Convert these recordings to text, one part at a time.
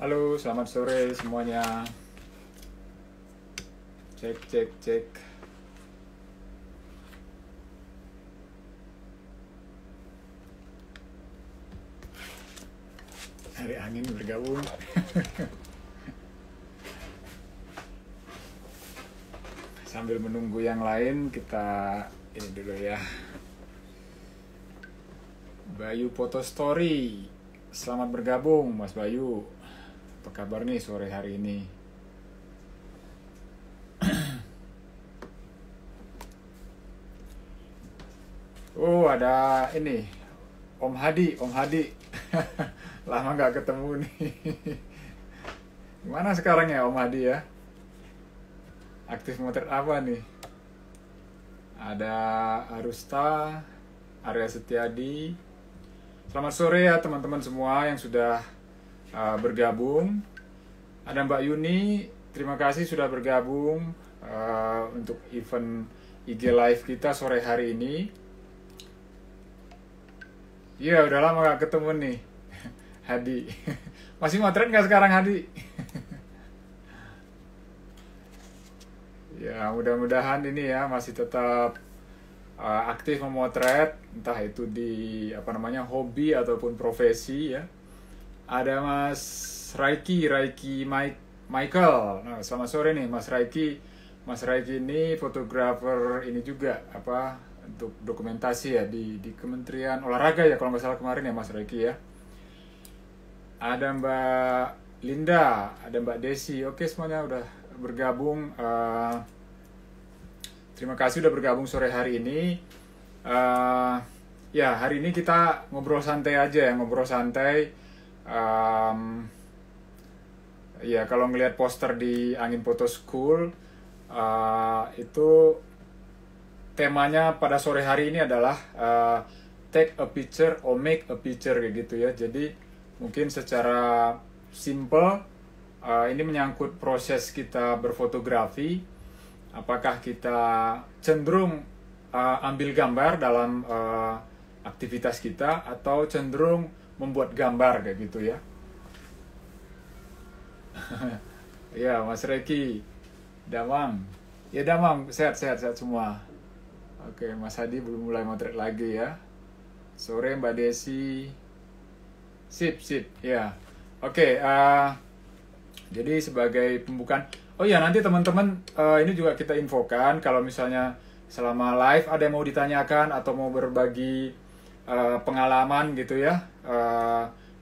Halo, selamat sore semuanya. Cek, cek, cek. Hari angin bergabung. Sambil menunggu yang lain, kita ini dulu ya. Bayu Foto Story. Selamat bergabung, Mas Bayu. Apa kabar nih sore hari ini? Oh, ada ini. Om Hadi, Om Hadi. Lama nggak ketemu nih. Gimana sekarang ya Om Hadi ya? Aktif motret apa nih? Ada Arusta, Arya Setiadi. Selamat sore ya teman-teman semua yang sudah bergabung. Ada Mbak Yuni, terima kasih sudah bergabung untuk event IG Live kita sore hari ini. Iya, udah lama gak ketemu nih, Hadi. Masih motret nggak sekarang, Hadi? Ya, mudah-mudahan ini ya masih tetap aktif memotret, entah itu di hobi ataupun profesi ya. Ada Mas Raiki Michael. Nah, selamat sore nih Mas Raiki. Mas Raiki ini fotografer ini juga untuk dokumentasi ya di Kementerian Olahraga ya kalau nggak salah kemarin ya Mas Raiki ya. Ada Mbak Linda, ada Mbak Desi. Oke, semuanya udah bergabung. Terima kasih udah bergabung sore hari ini. Ya, hari ini kita ngobrol santai aja ya, ngobrol santai. Ya, kalau ngelihat poster di Angin Photo School, itu temanya pada sore hari ini adalah take a picture or make a picture kayak gitu ya. Jadi mungkin secara simple ini menyangkut proses kita berfotografi. Apakah kita cenderung ambil gambar dalam aktivitas kita atau cenderung membuat gambar kayak gitu ya. Ya, Mas Reki, Damang. Ya, Damang, sehat semua. Oke, Mas Hadi belum mulai motret lagi ya. Sore Mbak Desi. Sip, ya. Oke, jadi sebagai pembukaan. Oh ya, nanti teman-teman ini juga kita infokan kalau misalnya selama live ada yang mau ditanyakan atau mau berbagi pengalaman gitu ya.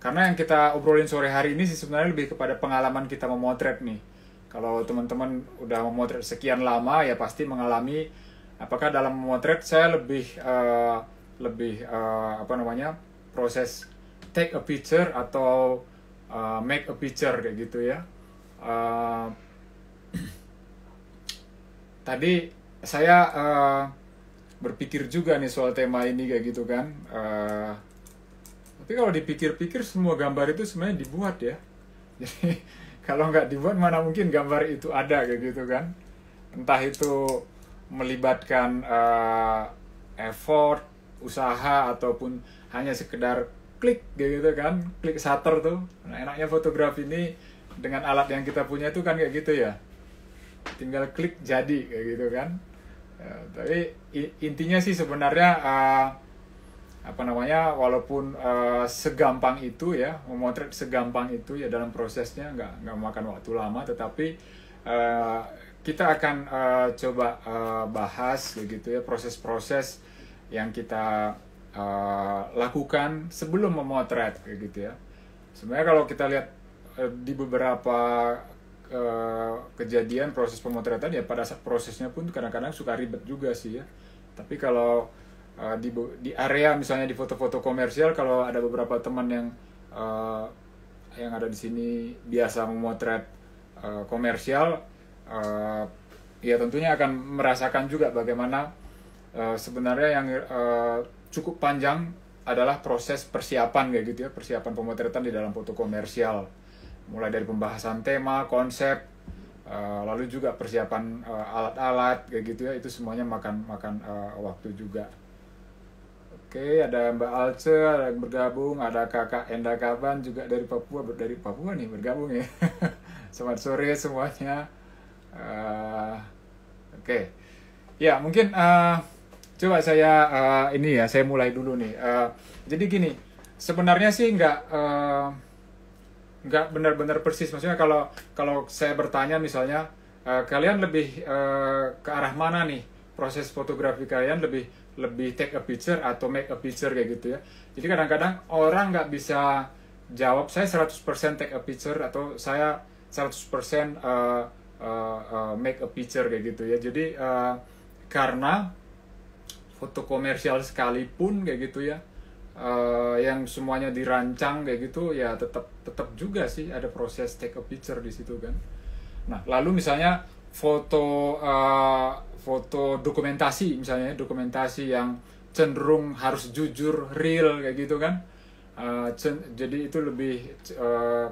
Karena yang kita obrolin sore hari ini sih sebenarnya lebih kepada pengalaman kita memotret nih. Kalau teman-teman udah memotret sekian lama ya pasti mengalami apakah dalam memotret saya lebih proses take a picture atau make a picture kayak gitu ya. Tadi saya berpikir juga nih soal tema ini kayak gitu kan. Tapi kalau dipikir-pikir semua gambar itu sebenarnya dibuat ya. Jadi kalau nggak dibuat mana mungkin gambar itu ada kayak gitu kan. Entah itu melibatkan effort, usaha ataupun hanya sekedar klik kayak gitu kan. Klik shutter tuh. Nah, enaknya fotografi ini dengan alat yang kita punya itu kan kayak gitu ya. Tinggal klik jadi kayak gitu kan. Tapi intinya sih sebenarnya walaupun segampang itu ya memotret segampang itu ya dalam prosesnya nggak memakan waktu lama, tetapi kita akan coba bahas begitu ya proses-proses yang kita lakukan sebelum memotret kayak gitu ya. Sebenarnya kalau kita lihat di beberapa kejadian proses pemotretan ya pada saat prosesnya pun kadang-kadang suka ribet juga sih ya. Tapi kalau di area misalnya di foto-foto komersial, kalau ada beberapa teman yang ada di sini biasa memotret komersial, ya tentunya akan merasakan juga bagaimana sebenarnya yang cukup panjang adalah proses persiapan kayak gitu ya, persiapan pemotretan di dalam foto komersial, mulai dari pembahasan tema, konsep, lalu juga persiapan alat-alat kayak gitu ya, itu semuanya makan waktu juga. Oke, ada Mbak Alce, ada yang bergabung, ada Kakak Enda Kaban juga dari Papua nih bergabung ya. Selamat sore semuanya. Oke, ya mungkin coba saya mulai dulu nih. Jadi gini, sebenarnya sih nggak benar-benar persis. Maksudnya kalau saya bertanya misalnya, kalian lebih ke arah mana nih proses fotografi kalian, lebih take a picture atau make a picture kayak gitu ya. Jadi kadang-kadang orang nggak bisa jawab saya 100% take a picture atau saya 100% make a picture kayak gitu ya. Jadi karena foto komersial sekalipun kayak gitu ya, yang semuanya dirancang kayak gitu ya, tetap juga sih ada proses take a picture di situ kan. Nah, lalu misalnya foto dokumentasi, misalnya dokumentasi yang cenderung harus jujur, real kayak gitu kan. Jadi itu lebih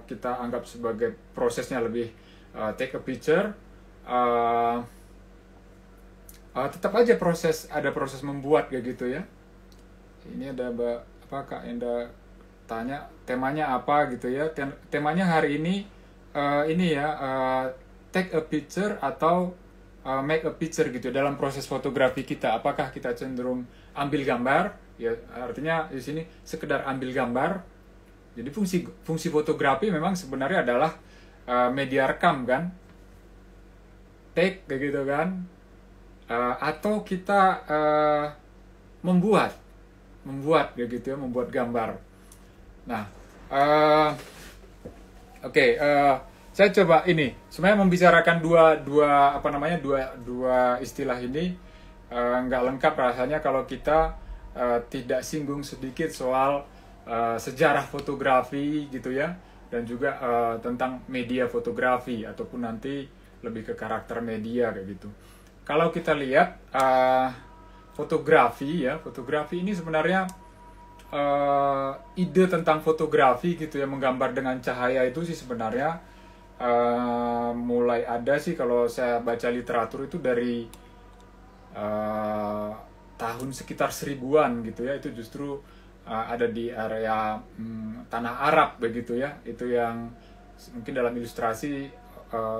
kita anggap sebagai prosesnya lebih take a picture. Tetap aja ada proses membuat kayak gitu ya. Ini ada Kak Enda tanya temanya apa gitu ya. Temanya hari ini take a picture atau make a picture gitu dalam proses fotografi kita. Apakah kita cenderung ambil gambar? Ya artinya di sini sekedar ambil gambar. Jadi fungsi fotografi memang sebenarnya adalah media rekam kan, take kayak gitu kan, atau kita membuat kayak gitu ya, membuat gambar. Nah, saya coba ini sebenarnya membicarakan dua istilah ini nggak lengkap rasanya kalau kita tidak singgung sedikit soal sejarah fotografi gitu ya, dan juga tentang media fotografi ataupun nanti lebih ke karakter media kayak gitu. Kalau kita lihat fotografi ini sebenarnya ide tentang fotografi gitu ya, menggambar dengan cahaya itu sih sebenarnya mulai ada sih kalau saya baca literatur itu dari tahun sekitar 1000-an gitu ya. Itu justru ada di area tanah Arab begitu ya. Itu yang mungkin dalam ilustrasi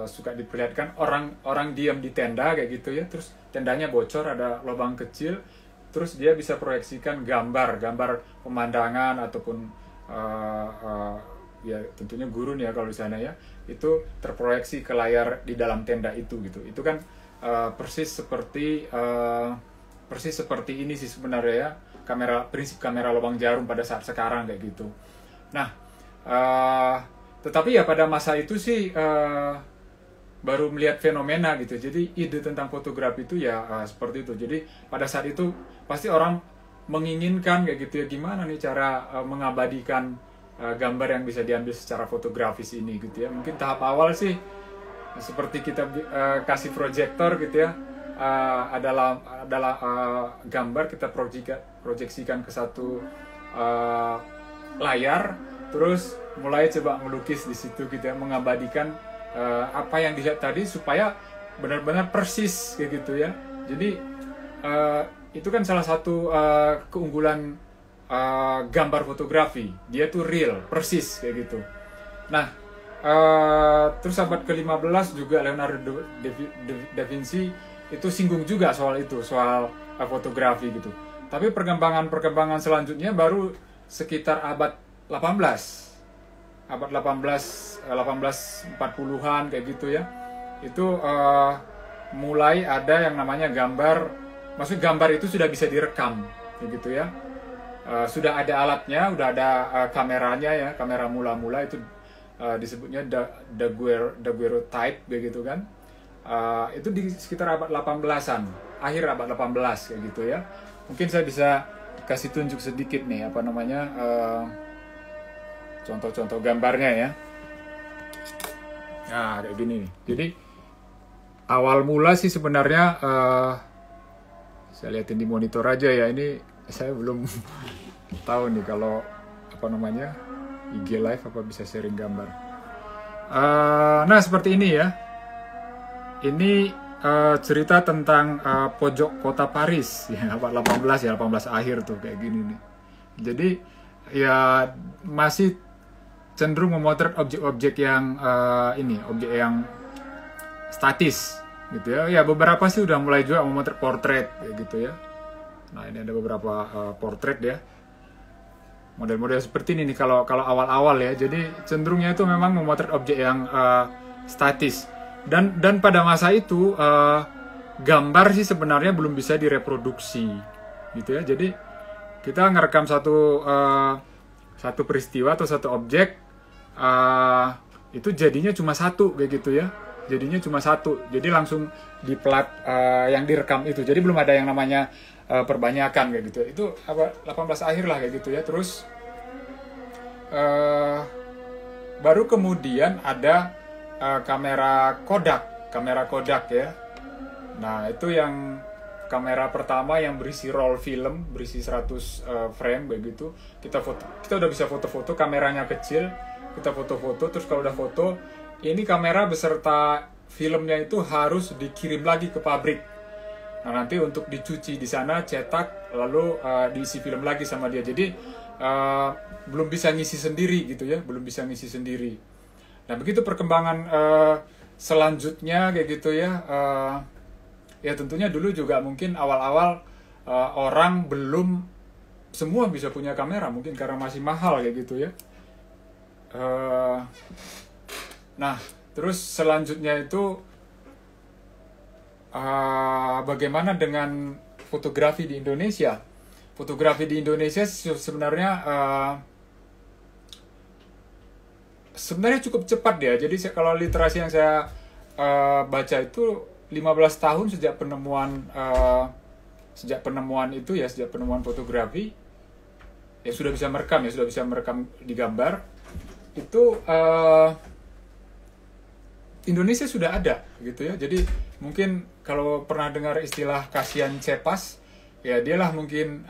suka diperlihatkan orang diam di tenda kayak gitu ya, terus tendanya bocor, ada lubang kecil, terus dia bisa proyeksikan gambar pemandangan ataupun ya tentunya gurun ya kalau di sana ya, itu terproyeksi ke layar di dalam tenda itu gitu. Itu kan persis seperti ini sih sebenarnya ya, prinsip kamera lubang jarum pada saat sekarang kayak gitu. Nah, tetapi ya pada masa itu sih baru melihat fenomena gitu. Jadi ide tentang fotografi itu ya seperti itu. Jadi pada saat itu pasti orang menginginkan kayak gitu ya, gimana nih cara mengabadikan gambar yang bisa diambil secara fotografis ini gitu ya. Mungkin tahap awal sih seperti kita kasih proyektor gitu ya, adalah gambar kita proyeksikan ke satu layar, terus mulai coba melukis di situ gitu ya, mengabadikan apa yang dilihat tadi supaya benar-benar persis kayak gitu ya. Jadi itu kan salah satu keunggulan gambar fotografi, dia tuh real, persis kayak gitu. Nah, terus abad ke-15 juga Leonardo da Vinci itu singgung juga soal fotografi gitu. Tapi perkembangan selanjutnya baru sekitar abad 1840-an kayak gitu ya. Itu mulai ada yang namanya gambar, maksudnya gambar itu sudah bisa direkam kayak gitu ya. Sudah ada alatnya, udah ada kameranya ya, kamera mula-mula itu disebutnya daguerreotype begitu kan. Itu di sekitar abad 18-an, akhir abad 18 kayak gitu ya. Mungkin saya bisa kasih tunjuk sedikit nih contoh-contoh gambarnya ya. Nah, kayak gini nih. Jadi awal mula sih sebenarnya saya lihatin di monitor aja ya. Ini saya belum tahu nih kalau IG live apa bisa sharing gambar. Nah, seperti ini ya. Ini cerita tentang pojok kota Paris ya, abad 18 ya, 18 akhir tuh kayak gini nih. Jadi ya masih cenderung memotret objek-objek yang objek yang statis gitu ya. Ya beberapa sih udah mulai juga memotret portrait kayak gitu ya. Nah, ini ada beberapa portrait ya. Model-model seperti ini nih kalau awal-awal ya. Jadi cenderungnya itu memang memotret objek yang statis. Dan pada masa itu gambar sih sebenarnya belum bisa direproduksi gitu ya. Jadi kita ngerekam satu peristiwa atau satu objek, itu jadinya cuma satu kayak gitu ya. Jadinya cuma satu. Jadi langsung di plat yang direkam itu. Jadi belum ada yang namanya perbanyakan kayak gitu. Itu 18 akhir lah kayak gitu ya. Terus baru kemudian ada kamera Kodak ya. Nah, itu yang kamera pertama yang berisi roll film, berisi 100 frame begitu. Kita udah bisa foto-foto, kameranya kecil, kita foto-foto, terus kalau udah foto, ini kamera beserta filmnya itu harus dikirim lagi ke pabrik. Nah, nanti untuk dicuci di sana, cetak, lalu diisi film lagi sama dia. Jadi belum bisa ngisi sendiri gitu ya, belum bisa ngisi sendiri. Nah, begitu perkembangan selanjutnya kayak gitu ya. Ya tentunya dulu juga mungkin awal-awal orang belum semua bisa punya kamera, mungkin karena masih mahal kayak gitu ya. Nah, terus selanjutnya itu bagaimana dengan fotografi di Indonesia? Fotografi di Indonesia sebenarnya cukup cepat ya. Jadi kalau literasi yang saya baca itu 15 tahun sejak penemuan fotografi ya sudah bisa merekam di gambar itu, Indonesia sudah ada gitu ya. Jadi mungkin kalau pernah dengar istilah Kasian Cepas ya, dialah mungkin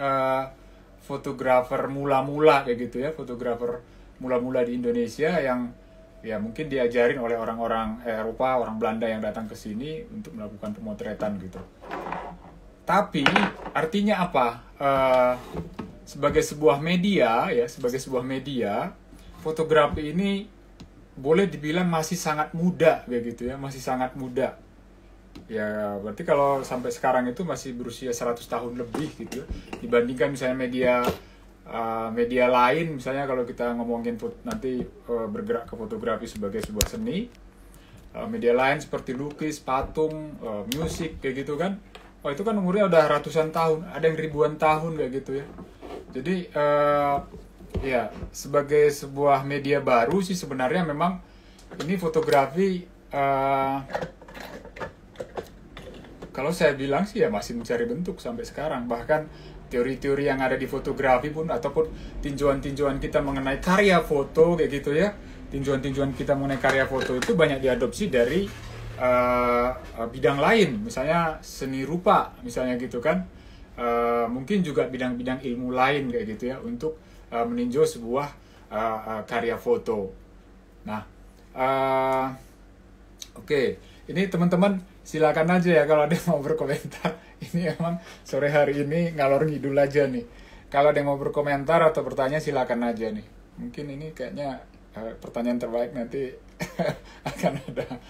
fotografer mula-mula kayak gitu ya, fotografer mula-mula di Indonesia yang ya mungkin diajarin oleh orang-orang Eropa, orang Belanda yang datang ke sini untuk melakukan pemotretan gitu. Tapi artinya apa? Sebagai sebuah media, fotografi ini boleh dibilang masih sangat muda kayak gitu ya, masih sangat muda. Ya berarti kalau sampai sekarang itu masih berusia 100 tahun lebih gitu dibandingkan misalnya media lain, misalnya kalau kita ngomongin nanti bergerak ke fotografi sebagai sebuah seni, media lain seperti lukis, patung, musik kayak gitu kan, itu kan umurnya udah ratusan tahun, ada yang ribuan tahun kayak gitu ya. Jadi ya sebagai sebuah media baru sih sebenarnya memang ini fotografi, kalau saya bilang sih ya masih mencari bentuk sampai sekarang. Bahkan teori-teori yang ada di fotografi pun, ataupun tinjauan-tinjauan kita mengenai karya foto kayak gitu ya, tinjauan-tinjauan kita mengenai karya foto itu banyak diadopsi dari bidang lain, misalnya seni rupa misalnya gitu kan, mungkin juga bidang-bidang ilmu lain kayak gitu ya, untuk meninjau sebuah karya foto. Nah, oke. Ini teman-teman silakan aja ya kalau ada yang mau berkomentar. Ini emang sore hari ini ngalor ngidul aja nih. Kalau ada yang mau berkomentar atau bertanya silakan aja nih. Mungkin ini kayaknya pertanyaan terbaik nanti akan ada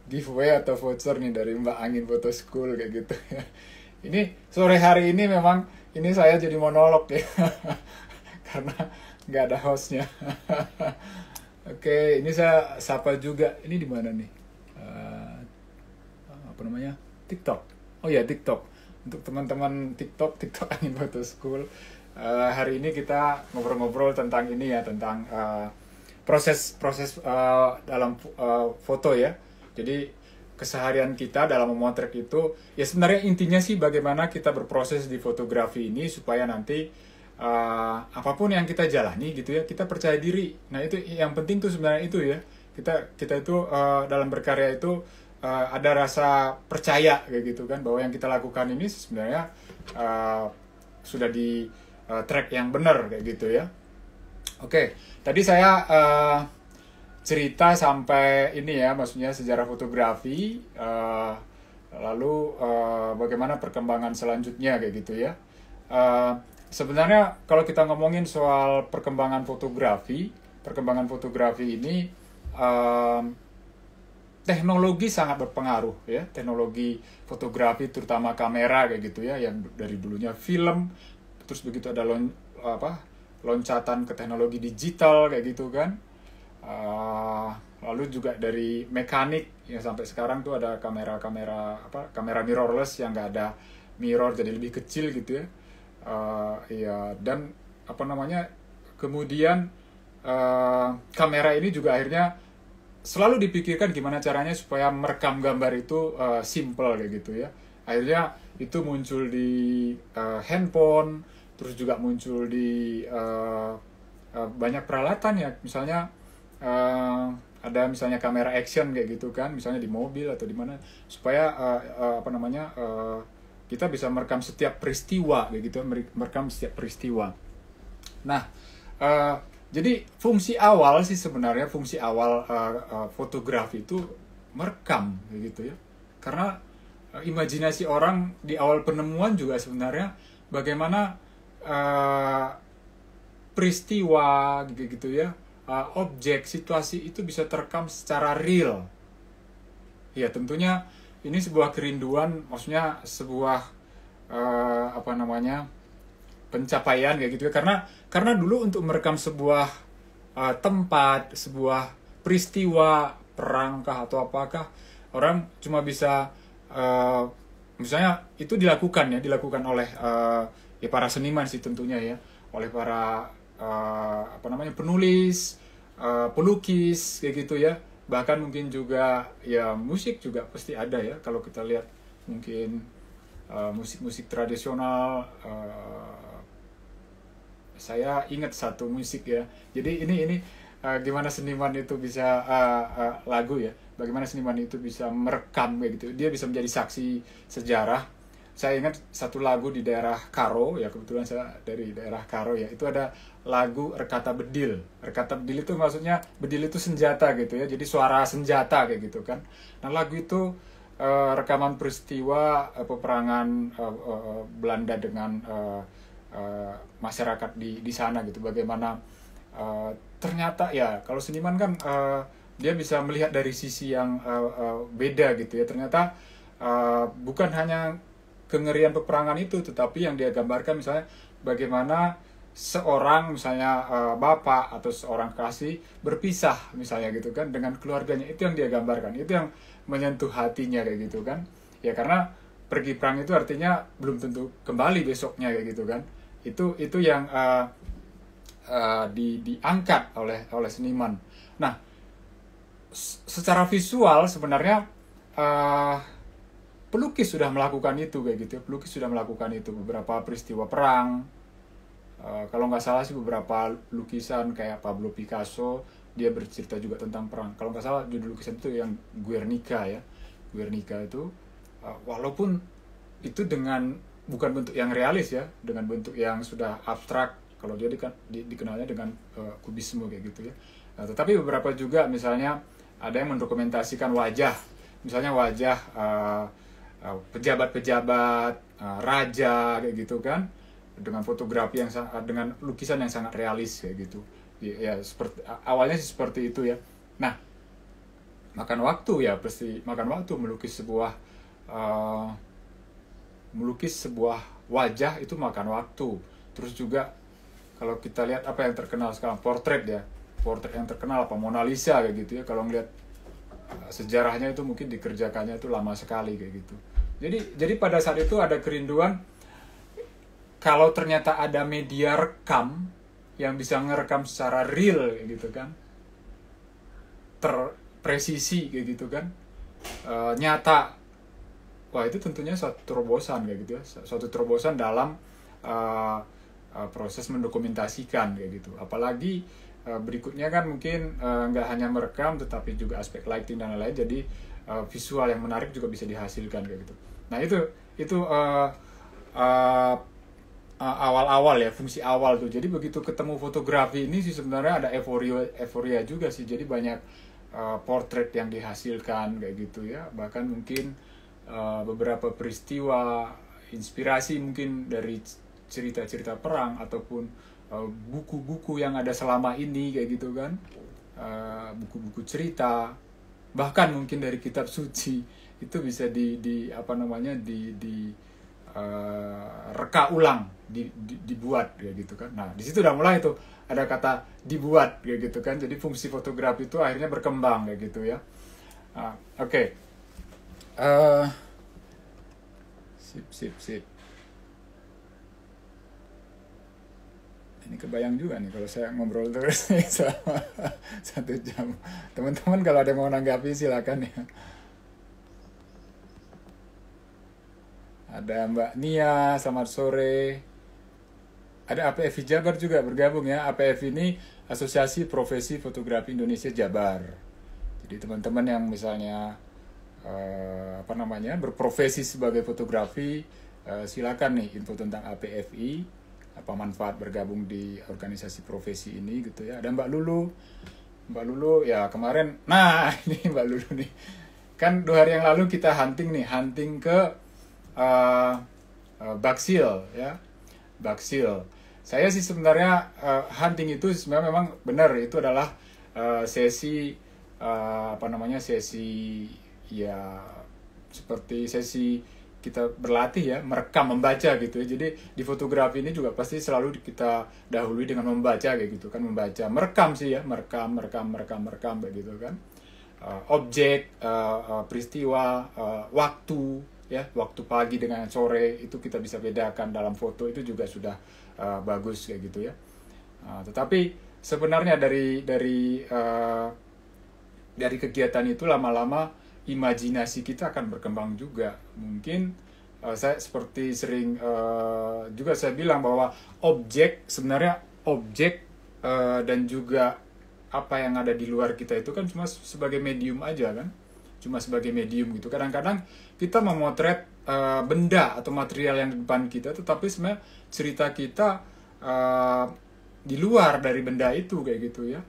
giveaway atau voucher nih dari Mbak Angin Photo School kayak gitu ya. Ini sore hari ini memang ini saya jadi monolog ya. Karena nggak ada hostnya. Oke, ini saya sapa juga. Ini di mana nih? TikTok. Oh ya, TikTok. Untuk teman-teman TikTok Angin Photo School, hari ini kita ngobrol-ngobrol tentang ini ya, tentang proses dalam foto ya. Jadi keseharian kita dalam memotret itu ya sebenarnya intinya sih bagaimana kita berproses di fotografi ini supaya nanti apapun yang kita jalani gitu ya, kita percaya diri. Nah, itu yang penting tuh sebenarnya itu ya. Kita itu dalam berkarya itu ada rasa percaya kayak gitu kan, bahwa yang kita lakukan ini sebenarnya sudah di track yang benar kayak gitu ya. Oke, tadi saya cerita sampai ini ya, maksudnya sejarah fotografi, lalu bagaimana perkembangan selanjutnya kayak gitu ya. Sebenarnya kalau kita ngomongin soal perkembangan fotografi ini, teknologi sangat berpengaruh ya, teknologi fotografi terutama kamera kayak gitu ya, yang dari dulunya film, terus begitu ada loncatan ke teknologi digital kayak gitu kan. Lalu juga dari mekanik yang sampai sekarang tuh ada kamera mirrorless yang nggak ada mirror, jadi lebih kecil gitu ya. Ya, dan kemudian kamera ini juga akhirnya selalu dipikirkan gimana caranya supaya merekam gambar itu simple kayak gitu ya. Akhirnya itu muncul di handphone, terus juga muncul di banyak peralatan ya, misalnya ada misalnya kamera action kayak gitu kan, misalnya di mobil atau di mana, supaya kita bisa merekam setiap peristiwa kayak gitu, merekam setiap peristiwa. Nah, jadi fungsi awal fotografi itu merekam kayak gitu ya, karena imajinasi orang di awal penemuan juga sebenarnya bagaimana peristiwa gitu ya, objek, situasi itu bisa terekam secara real. Ya tentunya ini sebuah kerinduan, maksudnya sebuah pencapaian kayak gitu ya. Karena dulu untuk merekam sebuah tempat, sebuah peristiwa perang kah atau apakah, orang cuma bisa misalnya itu dilakukan oleh ya para seniman sih tentunya ya, oleh para penulis, pelukis kayak gitu ya, bahkan mungkin juga ya musik juga pasti ada ya, kalau kita lihat mungkin musik-musik tradisional. Saya ingat satu musik ya, jadi ini gimana seniman itu bisa lagu ya, bagaimana seniman itu bisa merekam kayak gitu, dia bisa menjadi saksi sejarah. Saya ingat satu lagu di daerah Karo ya, kebetulan saya dari daerah Karo ya, itu ada lagu Rekata Bedil. Rekata Bedil itu maksudnya, bedil itu senjata gitu ya, jadi suara senjata kayak gitu kan. Nah lagu itu rekaman peristiwa peperangan Belanda dengan masyarakat di sana gitu, bagaimana ternyata ya kalau seniman kan dia bisa melihat dari sisi yang beda gitu ya, ternyata bukan hanya kengerian peperangan itu, tetapi yang dia gambarkan misalnya bagaimana seorang misalnya bapak atau seorang kekasih berpisah misalnya gitu kan dengan keluarganya, itu yang dia gambarkan, itu yang menyentuh hatinya kayak gitu kan ya, karena pergi perang itu artinya belum tentu kembali besoknya kayak gitu kan, itu yang diangkat oleh seniman. Nah secara visual sebenarnya pelukis sudah melakukan itu kayak gitu, pelukis sudah melakukan itu, beberapa peristiwa perang. Kalau nggak salah sih beberapa lukisan kayak Pablo Picasso, dia bercerita juga tentang perang. Kalau nggak salah judul lukisan itu yang Guernica ya, Guernica itu walaupun itu dengan bukan bentuk yang realis ya, dengan bentuk yang sudah abstrak. Kalau dia dikenalnya dengan kubisme kayak gitu ya. Tetapi beberapa juga misalnya ada yang mendokumentasikan wajah, misalnya wajah pejabat-pejabat, raja kayak gitu kan, dengan fotografi dengan lukisan yang sangat realis kayak gitu ya, seperti awalnya sih seperti itu ya. Nah makan waktu ya, pasti makan waktu melukis sebuah wajah itu makan waktu. Terus juga kalau kita lihat apa yang terkenal sekarang, portrait yang terkenal apa, Mona Lisa kayak gitu ya, kalau ngelihat sejarahnya itu mungkin dikerjakannya itu lama sekali kayak gitu. Jadi pada saat itu ada kerinduan, kalau ternyata ada media rekam yang bisa ngerekam secara real kayak gitu kan, terpresisi kayak gitu kan, nyata, wah itu tentunya suatu terobosan kayak gitu ya, suatu terobosan dalam proses mendokumentasikan kayak gitu. Apalagi berikutnya kan mungkin nggak hanya merekam tetapi juga aspek lighting dan lain-lain, jadi visual yang menarik juga bisa dihasilkan kayak gitu. Nah itu awal-awal ya, fungsi awal tuh. Jadi begitu ketemu fotografi ini sih sebenarnya ada euforia juga sih. Jadi banyak portrait yang dihasilkan kayak gitu ya. Bahkan mungkin beberapa peristiwa, inspirasi mungkin dari cerita-cerita perang ataupun buku-buku yang ada selama ini kayak gitu kan. Buku-buku cerita, bahkan mungkin dari kitab suci itu bisa reka ulang, dibuat kayak gitu kan. Nah di situ udah mulai tuh ada kata dibuat kayak gitu kan. Jadi fungsi fotografi itu akhirnya berkembang kayak gitu ya. Oke. Sip. Ini kebayang juga nih kalau saya ngobrol terus nih selama 1 jam. Teman-teman kalau ada yang mau nanggapi silakan ya. Ada Mbak Nia, selamat sore. Ada APF Jabar juga bergabung ya. APF ini Asosiasi Profesi Fotografi Indonesia Jabar. Jadi teman-teman yang misalnya berprofesi sebagai fotografi, silakan nih info tentang APFI. Apa manfaat bergabung di organisasi profesi ini gitu ya. Ada Mbak Lulu ya kemarin. Nah ini Mbak Lulu nih. Kan 2 hari yang lalu kita hunting ke Baksil ya. Baksil. Saya sih sebenarnya hunting itu sebenarnya memang benar, itu adalah sesi sesi ya seperti sesi kita berlatih ya, merekam, membaca gitu ya. Jadi di fotografi ini juga pasti selalu kita dahului dengan membaca kayak gitu kan, merekam sih ya, merekam kayak gitu kan. Objek, peristiwa, waktu ya, waktu pagi dengan sore itu kita bisa bedakan dalam foto, itu juga sudah bagus kayak gitu ya. Tetapi sebenarnya dari kegiatan itu lama-lama imajinasi kita akan berkembang juga. Mungkin saya seperti sering juga saya bilang bahwa sebenarnya objek dan juga apa yang ada di luar kita itu kan cuma sebagai medium aja kan, cuma sebagai medium gitu. Kadang-kadang kita memotret benda atau material yang di depan kita, tetapi sebenarnya cerita kita di luar dari benda itu kayak gitu ya.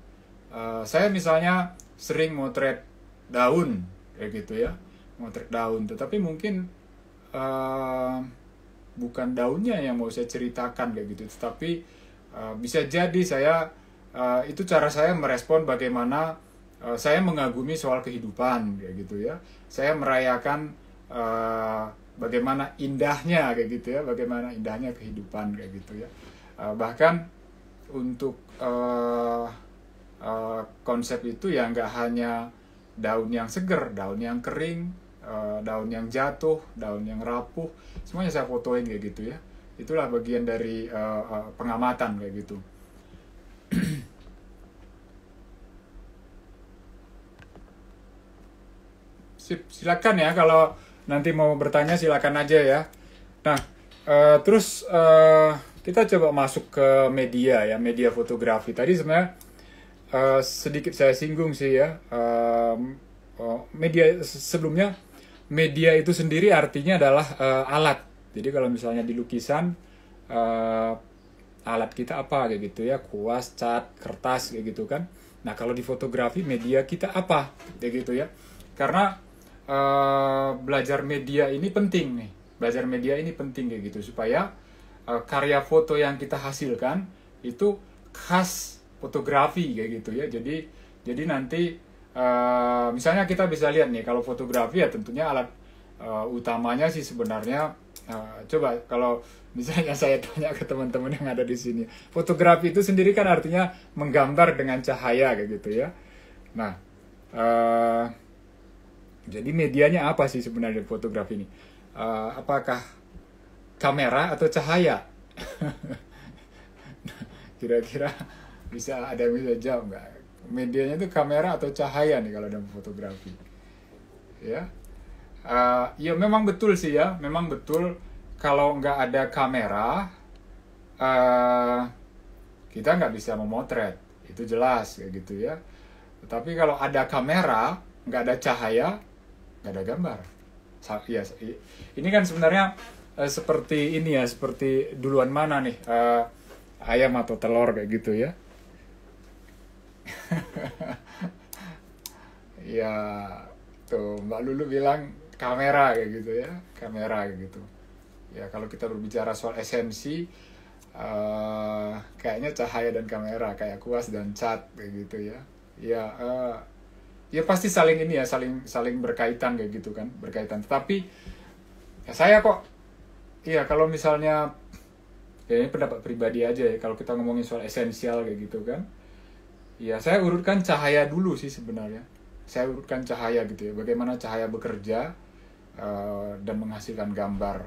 Saya misalnya sering motret daun kayak gitu ya, motret daun, tetapi mungkin bukan daunnya yang mau saya ceritakan kayak gitu, tetapi bisa jadi saya itu cara saya merespon bagaimana saya mengagumi soal kehidupan kayak gitu ya. Saya merayakan bagaimana indahnya kayak gitu ya, bagaimana indahnya kehidupan kayak gitu ya. Bahkan untuk konsep itu ya nggak hanya daun yang seger, daun yang kering, daun yang jatuh, daun yang rapuh, semuanya saya fotoin kayak gitu ya. Itulah bagian dari pengamatan kayak gitu. Silakan ya, kalau nanti mau bertanya silakan aja ya. Nah, terus kita coba masuk ke media ya, media fotografi. Tadi sebenarnya sedikit saya singgung sih ya, media sebelumnya. Media itu sendiri artinya adalah alat. Jadi kalau misalnya di lukisan, alat kita apa kayak gitu ya, kuas, cat, kertas kayak gitu kan. Nah kalau di fotografi, media kita apa kayak gitu ya. Karena belajar media ini penting nih, kayak gitu, supaya karya foto yang kita hasilkan itu khas fotografi kayak gitu ya. Jadi nanti misalnya kita bisa lihat nih, kalau fotografi ya tentunya alat utamanya sih sebenarnya, coba kalau misalnya saya tanya ke teman-teman yang ada di sini, fotografi itu sendiri kan artinya menggambar dengan cahaya kayak gitu ya. Nah jadi medianya apa sih sebenarnya fotografi ini? Apakah kamera atau cahaya? Kira-kira bisa ada yang bisa jawab nggak? Medianya itu kamera atau cahaya nih kalau dalam fotografi? Ya, ya memang betul sih ya, memang betul. Kalau nggak ada kamera, kita nggak bisa memotret, itu jelas kayak gitu ya. Tetapi kalau ada kamera, nggak ada cahaya, nggak ada gambar. Ya, ini kan sebenarnya seperti ini ya, seperti duluan mana nih, ayam atau telur kayak gitu ya. Ya, tuh Mbak Lulu bilang kamera kayak gitu ya, kamera kayak gitu. Ya kalau kita berbicara soal esensi, kayaknya cahaya dan kamera, kayak kuas dan cat kayak gitu ya. Ya, ya pasti saling ini ya, saling berkaitan kayak gitu kan, berkaitan. Tetapi ya saya kok, iya kalau misalnya, ya ini pendapat pribadi aja ya, kalau kita ngomongin soal esensial kayak gitu kan, ya saya urutkan cahaya dulu sih sebenarnya. Saya urutkan cahaya gitu ya, bagaimana cahaya bekerja dan menghasilkan gambar.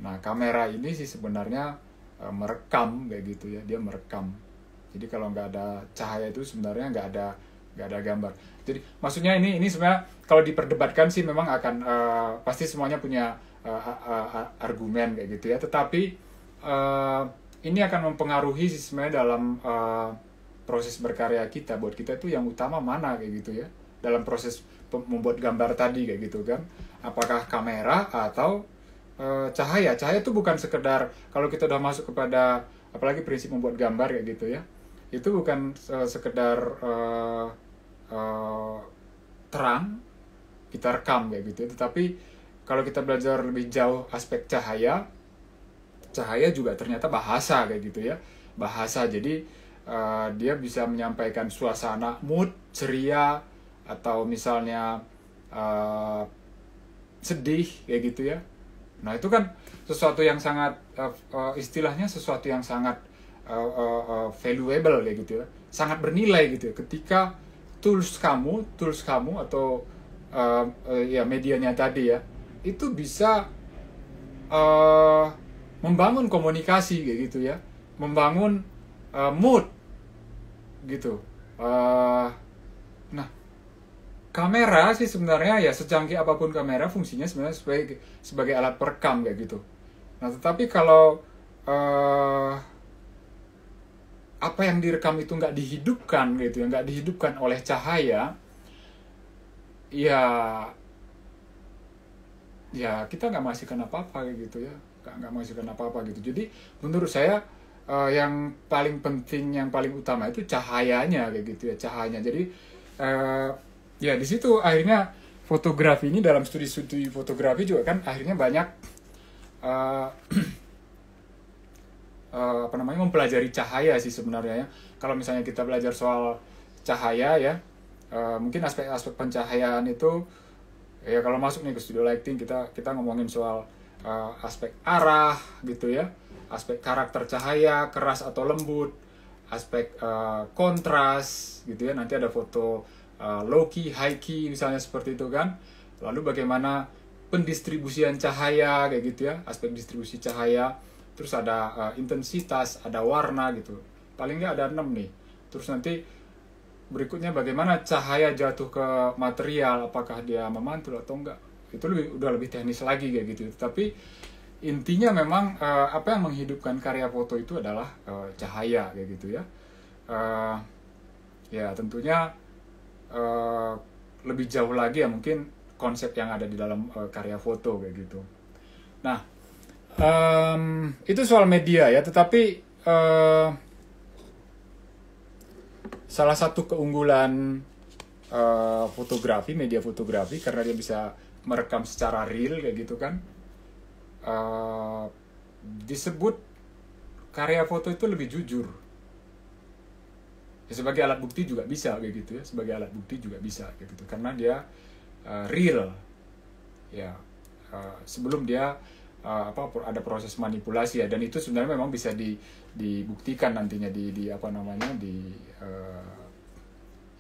Nah kamera ini sih sebenarnya merekam kayak gitu ya, dia merekam. Jadi kalau nggak ada cahaya itu sebenarnya nggak ada gambar. Jadi maksudnya ini sebenarnya kalau diperdebatkan sih memang akan pasti semuanya punya argumen kayak gitu ya. Tetapi ini akan mempengaruhi sih sebenarnya dalam proses berkarya kita. Buat kita itu yang utama mana kayak gitu ya, dalam proses membuat gambar tadi kayak gitu kan. Apakah kamera atau cahaya? Cahaya itu bukan sekedar, kalau kita udah masuk kepada apalagi prinsip membuat gambar kayak gitu ya, itu bukan sekedar terang kita rekam kayak gitu ya. Tetapi kalau kita belajar lebih jauh aspek cahaya juga ternyata bahasa kayak gitu ya, bahasa. Jadi dia bisa menyampaikan suasana, mood, ceria, atau misalnya sedih kayak gitu ya. Nah itu kan sesuatu yang sangat istilahnya sesuatu yang sangat valuable kayak gitu ya, sangat bernilai gitu ya, ketika tools kamu atau ya medianya tadi ya, itu bisa membangun komunikasi kayak gitu ya, membangun mood gitu. Nah kamera sih sebenarnya ya, secanggih apapun kamera, fungsinya sebenarnya sebagai alat perekam kayak gitu. Nah tetapi kalau apa yang direkam itu nggak dihidupkan gitu ya, nggak dihidupkan oleh cahaya, ya kita nggak menghasilkan apa-apa kayak gitu ya, nggak menghasilkan apa-apa gitu. Jadi menurut saya yang paling penting, yang paling utama itu cahayanya kayak gitu ya, cahayanya. Jadi ya di situ akhirnya fotografi ini, dalam studi fotografi juga kan akhirnya banyak mempelajari cahaya sih sebenarnya ya. Kalau misalnya kita belajar soal cahaya ya, mungkin aspek-aspek pencahayaan itu ya, kalau masuk nih ke studio lighting kita ngomongin soal aspek arah gitu ya, aspek karakter cahaya, keras atau lembut, aspek kontras gitu ya. Nanti ada foto low key, high key misalnya seperti itu kan. Lalu bagaimana pendistribusian cahaya kayak gitu ya, aspek distribusi cahaya. Terus ada intensitas, ada warna gitu. Paling nggak ada 6 nih. Terus nanti berikutnya bagaimana cahaya jatuh ke material, apakah dia memantul atau enggak. Itu udah lebih teknis lagi kayak gitu. Tapi intinya memang apa yang menghidupkan karya foto itu adalah cahaya kayak gitu ya. Ya tentunya lebih jauh lagi ya mungkin konsep yang ada di dalam karya foto kayak gitu. Nah itu soal media ya. Tetapi salah satu keunggulan fotografi, media fotografi, karena dia bisa merekam secara real kayak gitu kan, disebut karya foto itu lebih jujur ya. Sebagai alat bukti juga bisa kayak gitu ya, sebagai alat bukti juga bisa kayak gitu, karena dia real ya, sebelum dia ada proses manipulasi ya. Dan itu sebenarnya memang bisa dibuktikan nantinya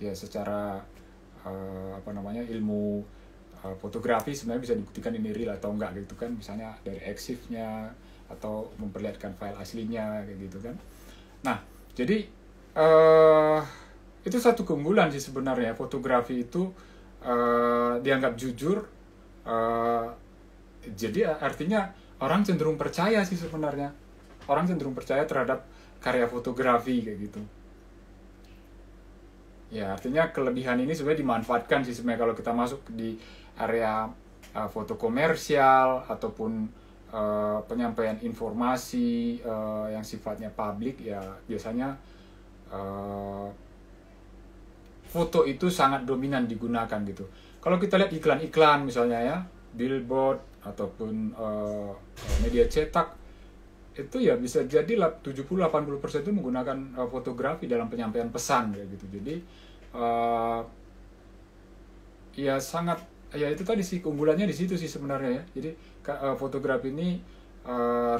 ya secara ilmu fotografi sebenarnya bisa dibuktikan ini real atau enggak gitu kan, misalnya dari EXIF-nya atau memperlihatkan file aslinya kayak gitu kan. Nah jadi itu satu keunggulan sih sebenarnya, fotografi itu dianggap jujur. Jadi artinya orang cenderung percaya sih sebenarnya, orang cenderung percaya terhadap karya fotografi kayak gitu ya. Artinya kelebihan ini sebenarnya dimanfaatkan sih sebenarnya kalau kita masuk di area foto komersial ataupun penyampaian informasi yang sifatnya publik, ya biasanya foto itu sangat dominan digunakan gitu. Kalau kita lihat iklan-iklan misalnya ya, billboard ataupun media cetak, itu ya bisa jadi 70-80% itu menggunakan fotografi dalam penyampaian pesan kayak gitu. Jadi ya sangat, ya itu tadi sih keunggulannya di situ sih sebenarnya ya. Jadi fotografi ini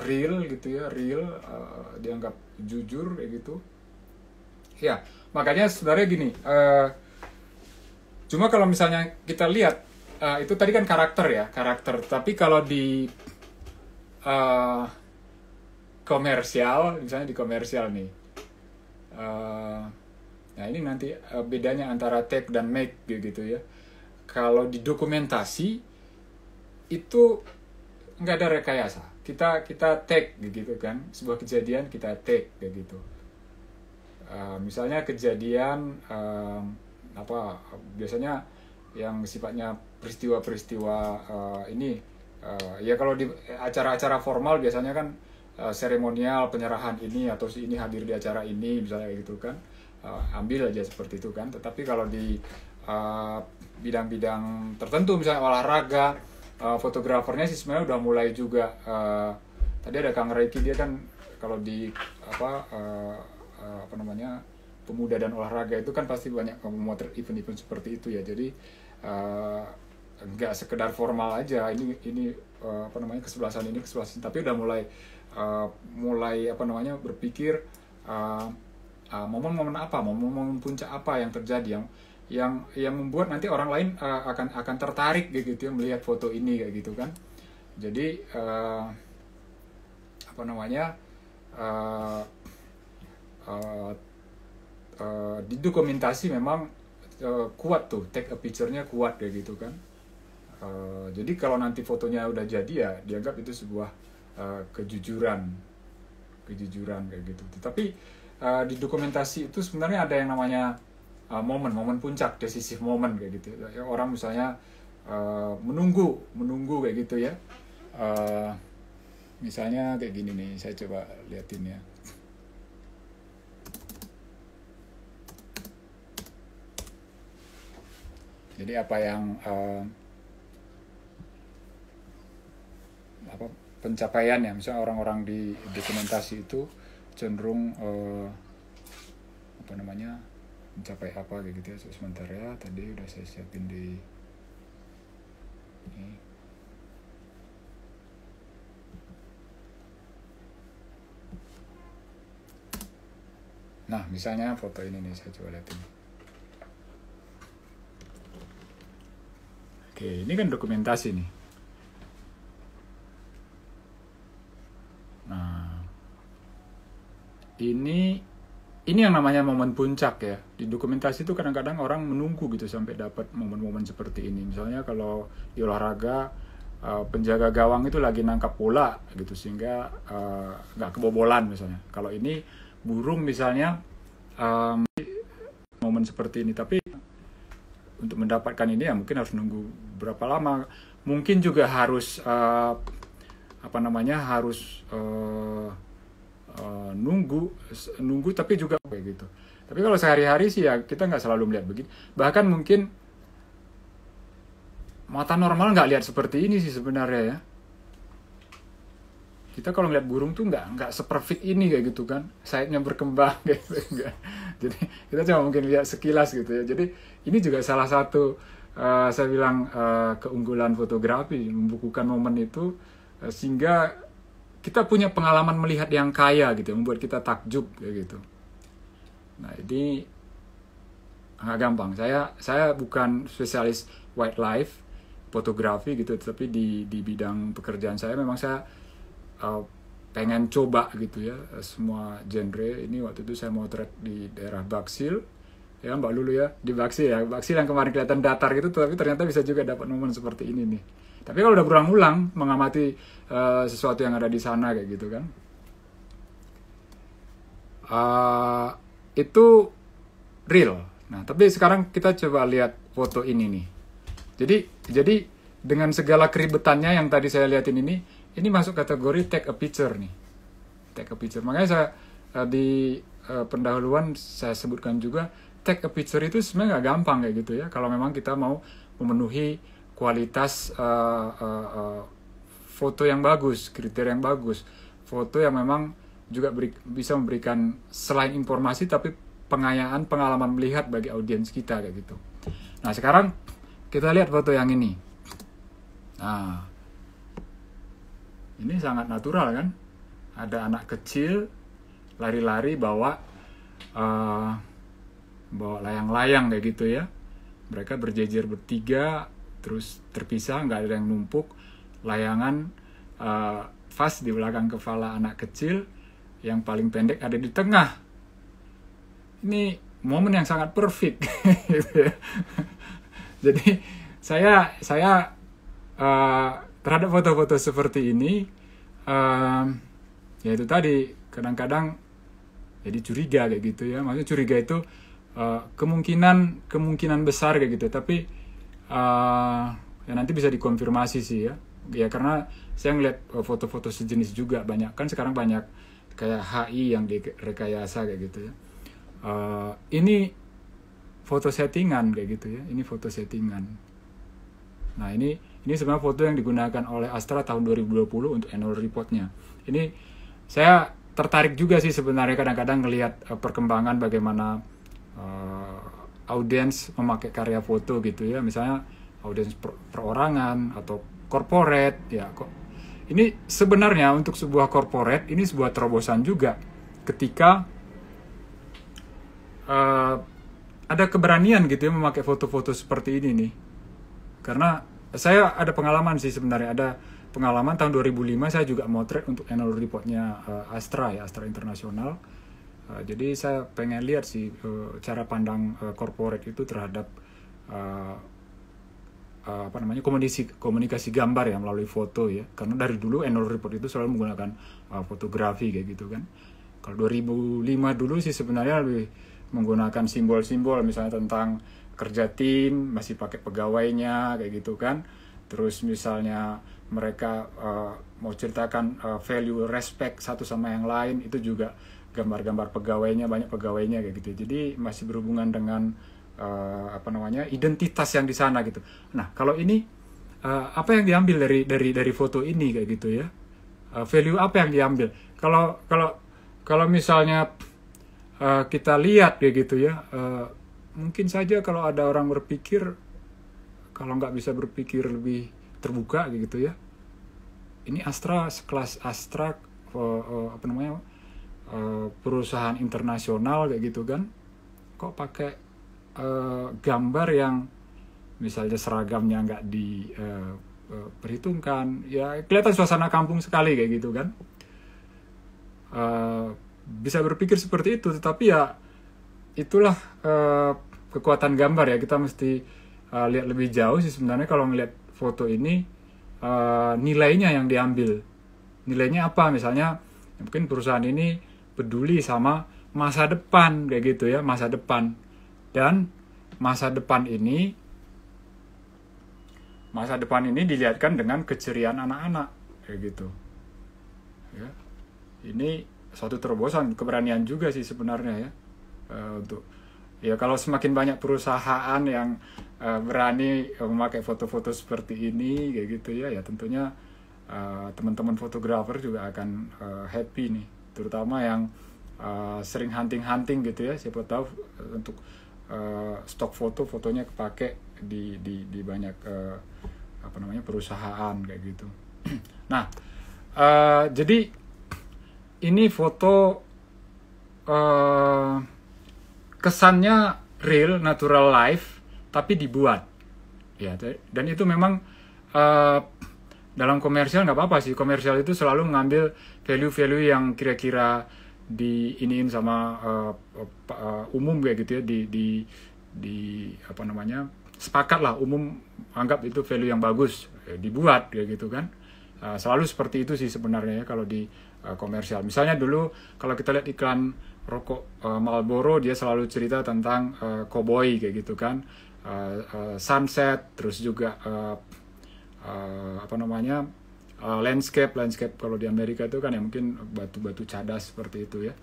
real gitu ya, real, dianggap jujur kayak gitu. Ya, makanya sebenarnya gini, cuma kalau misalnya kita lihat, itu tadi kan karakter ya, karakter. Tapi kalau di komersial, misalnya di komersial nih, nah ini nanti bedanya antara take dan make gitu ya. Kalau di dokumentasi itu nggak ada rekayasa, kita take gitu kan, sebuah kejadian kita take kayak gitu. Misalnya kejadian biasanya yang sifatnya peristiwa-peristiwa ini, ya kalau di acara-acara formal biasanya kan seremonial penyerahan ini atau si ini hadir di acara ini misalnya gitu kan, ambil aja seperti itu kan. Tetapi kalau di bidang-bidang tertentu misalnya olahraga, fotografernya sih sebenarnya udah mulai juga, tadi ada Kang Reiki, dia kan kalau di pemuda dan olahraga itu kan pasti banyak memotret event-event seperti itu ya. Jadi nggak sekedar formal aja, ini kesebelasan ini kesebelasan, tapi udah mulai berpikir momen-momen puncak apa yang terjadi yang membuat nanti orang lain akan tertarik gitu ya melihat foto ini kayak gitu kan. Jadi di dokumentasi memang kuat tuh, take a picture-nya kuat kayak gitu kan. Jadi kalau nanti fotonya udah jadi ya dianggap itu sebuah kejujuran kayak gitu. Tapi di dokumentasi itu sebenarnya ada yang namanya momen puncak, decisive moment kayak gitu. Orang misalnya menunggu kayak gitu ya. Misalnya kayak gini nih, saya coba liatin ya. Jadi apa yang pencapaian ya, misalnya orang-orang di dokumentasi itu cenderung mencapai apa kayak gitu ya. Sebentar ya, tadi udah saya siapin di ini. Nah misalnya foto ini nih, saya coba liatin. Oke, ini kan dokumentasi nih. Nah, ini yang namanya momen puncak ya. Di dokumentasi itu kadang-kadang orang menunggu gitu sampai dapat momen-momen seperti ini. Misalnya kalau di olahraga, penjaga gawang itu lagi nangkap bola gitu sehingga nggak kebobolan misalnya. Kalau ini burung misalnya, momen seperti ini. Tapi untuk mendapatkan ini ya mungkin harus nunggu berapa lama. Mungkin juga harus nunggu tapi juga kayak gitu. Tapi kalau sehari-hari sih ya kita nggak selalu melihat begitu. Bahkan mungkin mata normal nggak lihat seperti ini sih sebenarnya ya. Kita kalau ngeliat burung tuh nggak seperfect ini kayak gitu kan, sayapnya berkembang kayak gitu, enggak. Jadi kita cuma mungkin lihat sekilas gitu ya. Jadi ini juga salah satu saya bilang keunggulan fotografi, membukukan momen itu sehingga kita punya pengalaman melihat yang kaya gitu, membuat kita takjub kayak gitu. Nah ini nggak gampang. Saya bukan spesialis wildlife fotografi gitu, tapi di bidang pekerjaan saya memang saya pengen coba gitu ya semua genre. Ini waktu itu saya motret di daerah Baksil ya, Mbak Lulu ya, di Baksil ya, Baksil yang kemarin kelihatan datar gitu, tapi ternyata bisa juga dapat momen seperti ini nih. Tapi kalau udah berulang-ulang mengamati sesuatu yang ada di sana kayak gitu kan, itu real. Nah tapi sekarang kita coba lihat foto ini nih. Jadi dengan segala keribetannya yang tadi saya liatin ini ini masuk kategori take a picture nih. Take a picture. Makanya saya di pendahuluan saya sebutkan juga take a picture itu sebenarnya nggak gampang kayak gitu ya. Kalau memang kita mau memenuhi kualitas foto yang bagus, kriteria yang bagus, foto yang memang juga bisa memberikan selain informasi tapi pengayaan pengalaman melihat bagi audiens kita kayak gitu. Nah sekarang kita lihat foto yang ini. Nah ini sangat natural kan? Ada anak kecil lari-lari bawa layang-layang kayak gitu ya. Mereka berjejer bertiga, terus terpisah, nggak ada yang numpuk. Layangan pas di belakang kepala anak kecil, yang paling pendek ada di tengah. Ini momen yang sangat perfect. Gitu ya. Jadi saya terhadap foto-foto seperti ini, ya itu tadi kadang-kadang jadi curiga kayak gitu ya. Maksudnya curiga itu kemungkinan besar kayak gitu, tapi ya nanti bisa dikonfirmasi sih ya. Ya karena saya ngeliat foto-foto sejenis juga banyak kan, sekarang banyak kayak HI yang direkayasa kayak gitu ya. Ini foto settingan kayak gitu ya. Ini foto settingan. Nah ini sebenarnya foto yang digunakan oleh Astra tahun 2020 untuk annual report-nya. Ini saya tertarik juga sih sebenarnya kadang-kadang ngelihat perkembangan bagaimana audiens memakai karya foto gitu ya. Misalnya audiens perorangan atau corporate ya kok. Ini sebenarnya untuk sebuah corporate ini sebuah terobosan juga ketika ada keberanian gitu ya memakai foto-foto seperti ini nih. Karena saya ada pengalaman sih sebenarnya, ada pengalaman tahun 2005 saya juga motret untuk annual report-nya Astra ya, Astra Internasional. Jadi saya pengen lihat sih cara pandang corporate itu terhadap komunikasi gambar ya melalui foto ya. Karena dari dulu annual report itu selalu menggunakan fotografi kayak gitu kan. Kalau 2005 dulu sih sebenarnya lebih menggunakan simbol-simbol misalnya tentang kerja tim, masih pakai pegawainya kayak gitu kan. Terus misalnya mereka mau ceritakan value respect satu sama yang lain, itu juga gambar-gambar pegawainya, banyak pegawainya kayak gitu. Jadi masih berhubungan dengan identitas yang di sana gitu. Nah, kalau ini apa yang diambil dari foto ini kayak gitu ya? Value apa yang diambil? Kalau misalnya kita lihat kayak gitu ya, mungkin saja kalau ada orang berpikir, kalau nggak bisa berpikir lebih terbuka kayak gitu ya, ini Astra sekelas Astra perusahaan internasional kayak gitu kan, kok pakai gambar yang misalnya seragamnya nggak diperhitungkan, ya kelihatan suasana kampung sekali kayak gitu kan. Bisa berpikir seperti itu, tetapi ya itulah kekuatan gambar ya. Kita mesti lihat lebih jauh sih sebenarnya kalau ngelihat foto ini, nilainya yang diambil. Nilainya apa? Misalnya mungkin perusahaan ini peduli sama masa depan kayak gitu ya, masa depan. Dan masa depan ini dilihatkan dengan keceriaan anak-anak kayak gitu. Ya. Ini suatu terobosan, keberanian juga sih sebenarnya ya, untuk ya kalau semakin banyak perusahaan yang berani memakai foto-foto seperti ini kayak gitu ya, ya tentunya teman-teman fotografer juga akan happy nih, terutama yang sering hunting gitu ya, siapa tahu untuk stok fotonya kepake di banyak perusahaan kayak gitu. Nah, jadi ini foto kesannya real, natural life, tapi dibuat. Ya, dan itu memang dalam komersial nggak apa-apa sih. Komersial itu selalu mengambil value-value yang kira-kira diiniin sama umum kayak gitu ya, sepakat lah umum anggap itu value yang bagus, dibuat kayak gitu kan. Selalu seperti itu sih sebenarnya ya kalau di komersial. Misalnya dulu kalau kita lihat iklan rokok Marlboro, dia selalu cerita tentang cowboy kayak gitu kan, sunset, terus juga landscape kalau di Amerika itu kan ya mungkin batu-batu cadas seperti itu ya.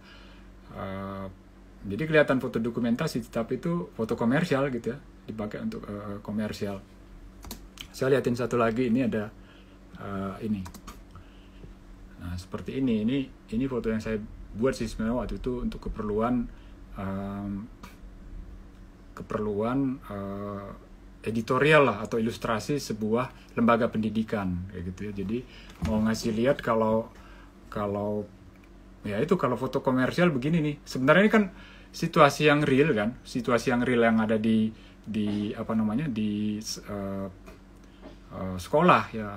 Jadi kelihatan foto dokumentasi, tapi itu foto komersial gitu ya, dipakai untuk komersial. Saya liatin satu lagi, ini ada ini. Nah seperti ini foto yang saya buat sih sebenarnya waktu itu untuk keperluan editorial lah atau ilustrasi sebuah lembaga pendidikan kayak gitu ya. Jadi mau ngasih lihat kalau ya itu kalau foto komersial begini nih. Sebenarnya ini kan situasi yang real kan, situasi yang real yang ada di apa namanya di sekolah ya,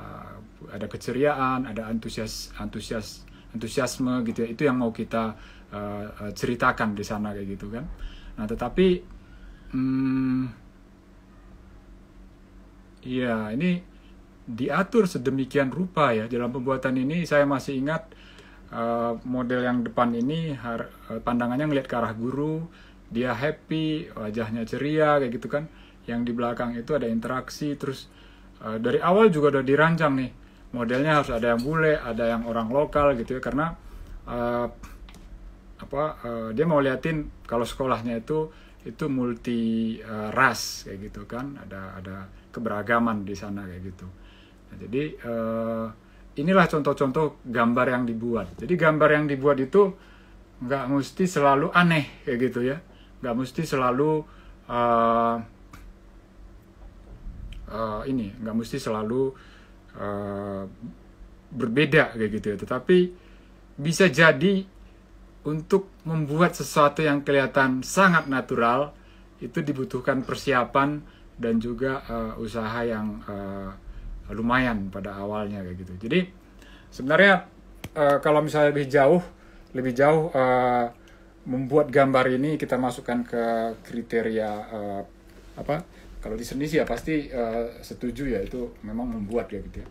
ada keceriaan, ada antusiasme gitu ya. Itu yang mau kita ceritakan di sana kayak gitu kan. Nah tetapi ya ini diatur sedemikian rupa ya dalam pembuatan ini. Saya masih ingat model yang depan ini pandangannya ngelihat ke arah guru, dia happy, wajahnya ceria kayak gitu kan. Yang di belakang itu ada interaksi, terus dari awal juga udah dirancang nih modelnya harus ada yang bule, ada yang orang lokal gitu ya, karena dia mau liatin kalau sekolahnya itu multi ras kayak gitu kan, ada keberagaman di sana kayak gitu. Nah, jadi inilah contoh-contoh gambar yang dibuat. Jadi gambar yang dibuat itu nggak mesti selalu aneh kayak gitu ya, nggak mesti selalu nggak mesti selalu berbeda kayak gitu ya. Tetapi bisa jadi untuk membuat sesuatu yang kelihatan sangat natural itu dibutuhkan persiapan dan juga usaha yang lumayan pada awalnya kayak gitu. Jadi sebenarnya kalau misalnya lebih jauh membuat gambar ini kita masukkan ke kriteria kalau di seni sih ya pasti setuju ya, itu memang membuat ya gitu ya.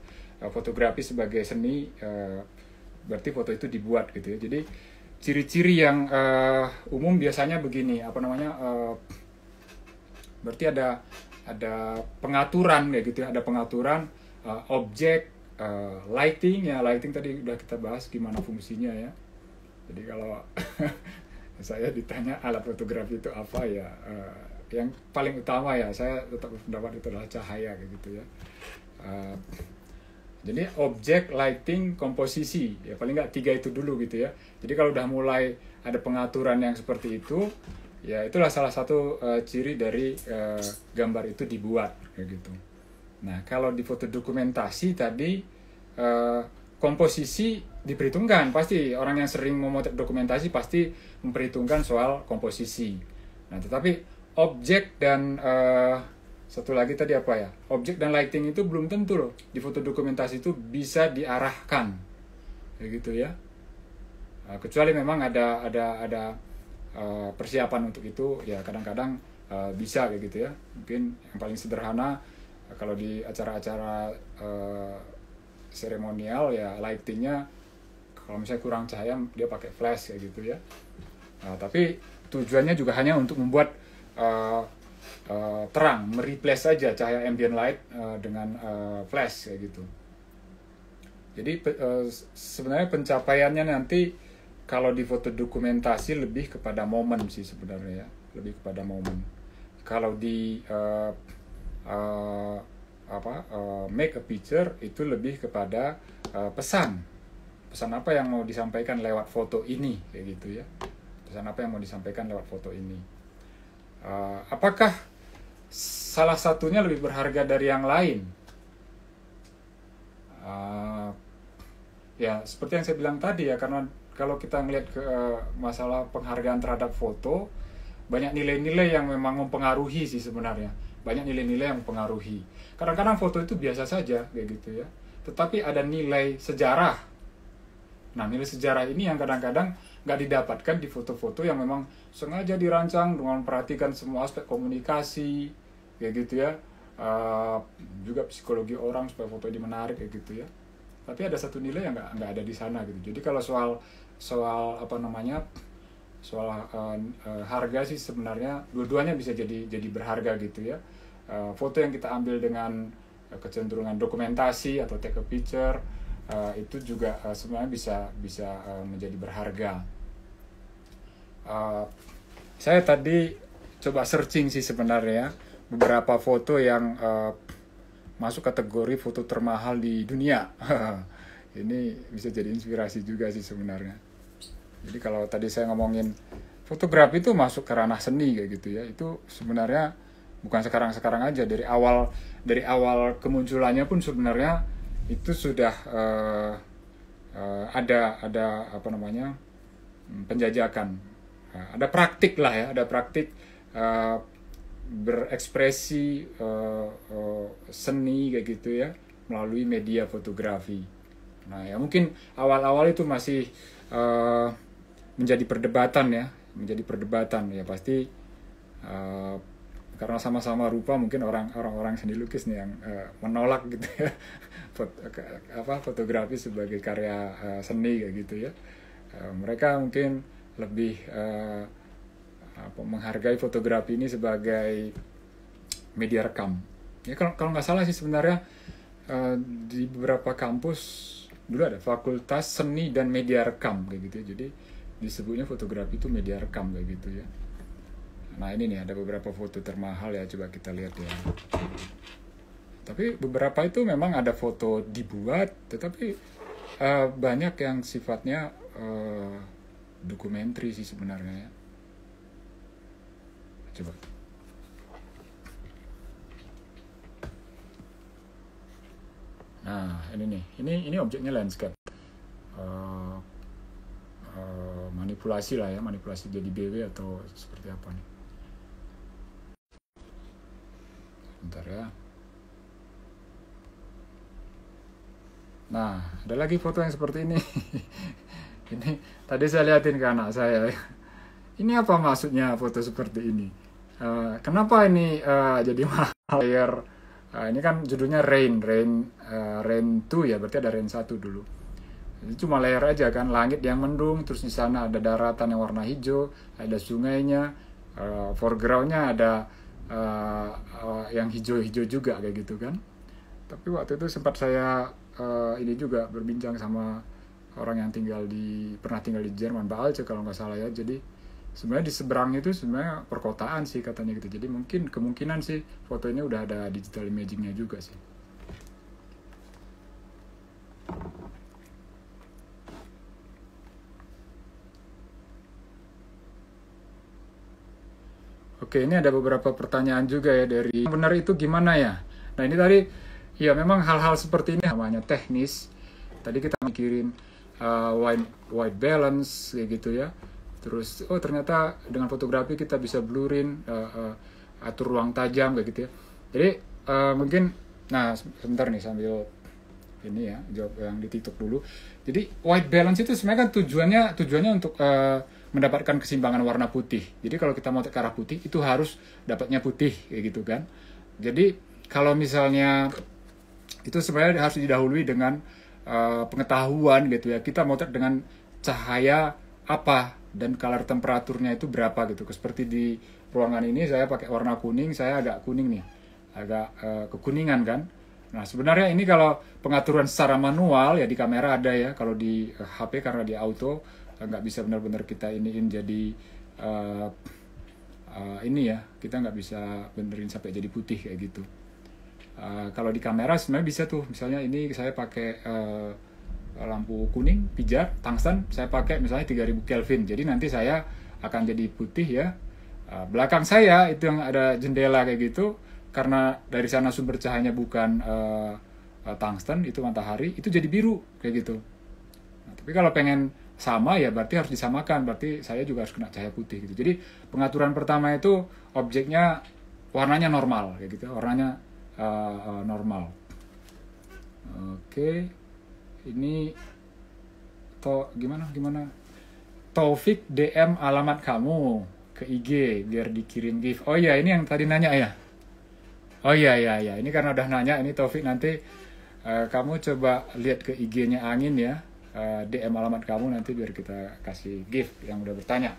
Fotografi sebagai seni berarti foto itu dibuat gitu ya. Jadi ciri-ciri yang umum biasanya begini, berarti ada pengaturan kayak gitu ya, ada pengaturan objek, lighting ya, lighting tadi udah kita bahas gimana fungsinya ya. Jadi kalau saya ditanya alat fotografi itu apa ya, yang paling utama ya saya tetap berpendapat itu adalah cahaya kayak gitu ya. Jadi objek, lighting, komposisi ya, paling nggak 3 itu dulu gitu ya. Jadi kalau udah mulai ada pengaturan yang seperti itu ya, itulah salah satu ciri dari gambar itu dibuat kayak gitu. Nah kalau di foto dokumentasi tadi komposisi diperhitungkan, pasti orang yang sering memotret dokumentasi pasti memperhitungkan soal komposisi. Nah tetapi objek dan satu lagi tadi apa ya, objek dan lighting itu belum tentu loh di foto dokumentasi itu bisa diarahkan kayak gitu ya. Kecuali memang ada persiapan untuk itu ya, kadang-kadang bisa kayak gitu ya. Mungkin yang paling sederhana kalau di acara-acara seremonial ya, lightingnya kalau misalnya kurang cahaya dia pakai flash kayak gitu ya. Tapi tujuannya juga hanya untuk membuat terang, mereplace saja cahaya ambient light dengan flash kayak gitu. Jadi sebenarnya pencapaiannya nanti kalau di foto dokumentasi lebih kepada momen sih sebenarnya ya, lebih kepada momen. Kalau di make a picture itu lebih kepada pesan apa yang mau disampaikan lewat foto ini kayak gitu ya, pesan apa yang mau disampaikan lewat foto ini. Apakah salah satunya lebih berharga dari yang lain? Ya seperti yang saya bilang tadi ya, karena kalau kita ngelihat ke masalah penghargaan terhadap foto, banyak nilai-nilai yang memang mempengaruhi sih sebenarnya. Banyak nilai-nilai yang mempengaruhi. Kadang-kadang foto itu biasa saja kayak gitu ya, tetapi ada nilai sejarah. Nah nilai sejarah ini yang kadang-kadang nggak didapatkan di foto-foto yang memang sengaja dirancang dengan memperhatikan semua aspek komunikasi kayak gitu ya, juga psikologi orang supaya foto ini menarik kayak gitu ya. Tapi ada satu nilai yang nggak ada di sana gitu. Jadi kalau soal harga sih sebenarnya dua-duanya bisa jadi berharga gitu ya. Foto yang kita ambil dengan kecenderungan dokumentasi atau take a picture itu juga sebenarnya bisa menjadi berharga. Saya tadi coba searching sih sebenarnya beberapa foto yang masuk kategori foto termahal di dunia. Ini bisa jadi inspirasi juga sih sebenarnya. Jadi kalau tadi saya ngomongin fotografi itu masuk ke ranah seni kayak gitu ya, itu sebenarnya bukan sekarang aja, dari awal kemunculannya pun sebenarnya itu sudah ada apa namanya, penjajakan, ada praktik lah ya, ada praktik berekspresi seni kayak gitu ya melalui media fotografi. Nah ya mungkin awal-awal itu masih menjadi perdebatan ya pasti karena sama-sama rupa mungkin orang-orang seni lukis nih yang menolak gitu ya fotografi sebagai karya seni kayak gitu ya. Mereka mungkin lebih menghargai fotografi ini sebagai media rekam. Ya kalau nggak salah sih sebenarnya di beberapa kampus dulu ada fakultas seni dan media rekam kayak gitu ya. Jadi disebutnya fotografi itu media rekam kayak gitu ya. Nah ini nih ada beberapa foto termahal ya, coba kita lihat ya. Tapi beberapa itu memang ada foto dibuat, tetapi banyak yang sifatnya dokumenter sih sebenarnya ya. Coba. Nah ini nih, ini objeknya landscape. Manipulasi lah ya, manipulasi jadi BW atau seperti apa nih. Bentar ya. Nah, ada lagi foto yang seperti ini. Ini tadi saya lihatin ke anak saya. Ini apa maksudnya foto seperti ini? Kenapa ini jadi mahal? Ini kan judulnya Rain 2 ya, berarti ada Rain 1 dulu. Ini cuma layer aja kan, langit yang mendung, terus di sana ada daratan yang warna hijau, ada sungainya, foregroundnya ada yang hijau-hijau juga kayak gitu kan. Tapi waktu itu sempat saya ini juga berbincang sama orang yang pernah tinggal di Jerman, Baalce kalau nggak salah ya. Jadi sebenarnya di seberang itu sebenarnya perkotaan sih katanya gitu. Jadi mungkin kemungkinan sih foto ini udah ada digital imaging-nya juga sih. Oke, ini ada beberapa pertanyaan juga ya dari benar itu gimana ya? Nah ini tadi ya memang hal-hal seperti ini namanya teknis. Tadi kita mikirin white balance kayak gitu ya. Terus ternyata dengan fotografi kita bisa blurrin, atur ruang tajam kayak gitu ya. Jadi mungkin, nah sebentar nih sambil ini ya jawab yang di TikTok dulu. Jadi white balance itu sebenarnya kan tujuannya untuk mendapatkan keseimbangan warna putih. Jadi kalau kita mau ke arah putih itu harus dapatnya putih kayak gitu kan. Jadi kalau misalnya itu sebenarnya harus didahului dengan pengetahuan gitu ya. Kita motret dengan cahaya apa dan color temperaturnya itu berapa gitu. Seperti di ruangan ini saya pakai warna kuning, saya agak kuning nih, agak kekuningan kan. Nah sebenarnya ini kalau pengaturan secara manual ya di kamera ada ya. Kalau di HP karena di auto nggak bisa benar-benar kita iniin jadi ini ya, kita nggak bisa benerin sampai jadi putih kayak gitu. Kalau di kamera sebenarnya bisa tuh, misalnya ini saya pakai lampu kuning pijar tungsten, saya pakai misalnya 3000 Kelvin, jadi nanti saya akan jadi putih ya. Belakang saya itu yang ada jendela kayak gitu, karena dari sana sumber cahayanya bukan tungsten, itu matahari, itu jadi biru kayak gitu. Nah, tapi kalau pengen sama ya berarti harus disamakan, berarti saya juga harus kena cahaya putih gitu. Jadi pengaturan pertama itu objeknya warnanya normal kayak gitu, warnanya normal. Oke, ini gimana Taufik DM alamat kamu ke IG biar dikirim gift. Oh iya, ini yang tadi nanya ya. Oh iya, ini karena udah nanya, ini Taufik nanti kamu coba lihat ke IG-nya Angin ya. DM alamat kamu nanti biar kita kasih gift yang udah bertanya.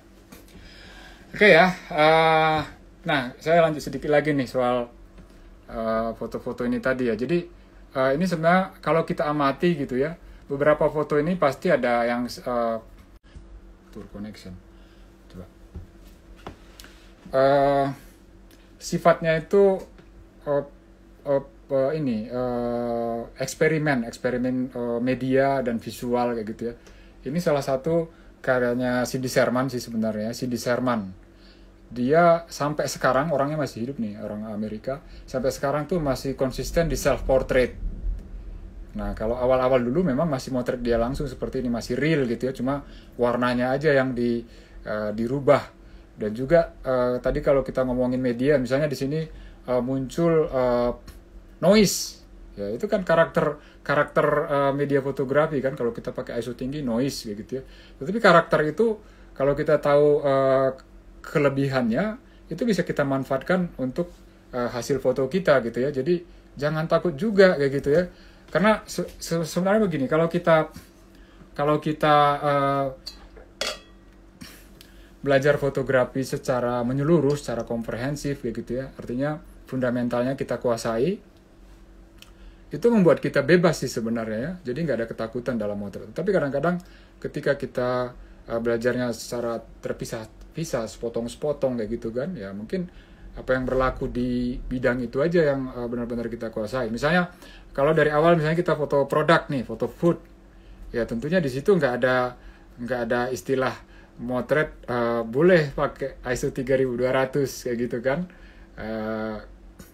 Oke ya. Nah, saya lanjut sedikit lagi nih soal foto-foto ini tadi ya. Jadi ini sebenarnya kalau kita amati gitu ya, beberapa foto ini pasti ada yang tour connection. Coba. Sifatnya itu eksperimen media dan visual kayak gitu ya. Ini salah satu karyanya Cindy Sherman sih sebenarnya. Cindy Sherman, dia sampai sekarang, orangnya masih hidup nih, orang Amerika, sampai sekarang tuh masih konsisten di self portrait. Nah, kalau awal-awal dulu memang masih motret dia langsung seperti ini, masih real gitu ya, cuma warnanya aja yang dirubah. Dan juga tadi kalau kita ngomongin media, misalnya di sini muncul noise, ya itu kan karakter media fotografi kan, kalau kita pakai ISO tinggi noise kayak gitu ya. Tetapi karakter itu kalau kita tahu kelebihannya, itu bisa kita manfaatkan untuk hasil foto kita gitu ya. Jadi jangan takut juga kayak gitu ya, karena sebenarnya begini, kalau kita belajar fotografi secara menyeluruh, secara komprehensif kayak gitu ya, artinya fundamentalnya kita kuasai, itu membuat kita bebas sih sebenarnya ya. Jadi nggak ada ketakutan dalam motret. Tapi kadang-kadang ketika kita belajarnya secara terpisah, sepotong-sepotong kayak gitu kan, ya mungkin apa yang berlaku di bidang itu aja yang benar-benar kita kuasai. Misalnya kalau dari awal misalnya kita foto produk nih, foto food, ya tentunya di situ nggak ada istilah motret boleh pakai ISO 3200 kayak gitu kan.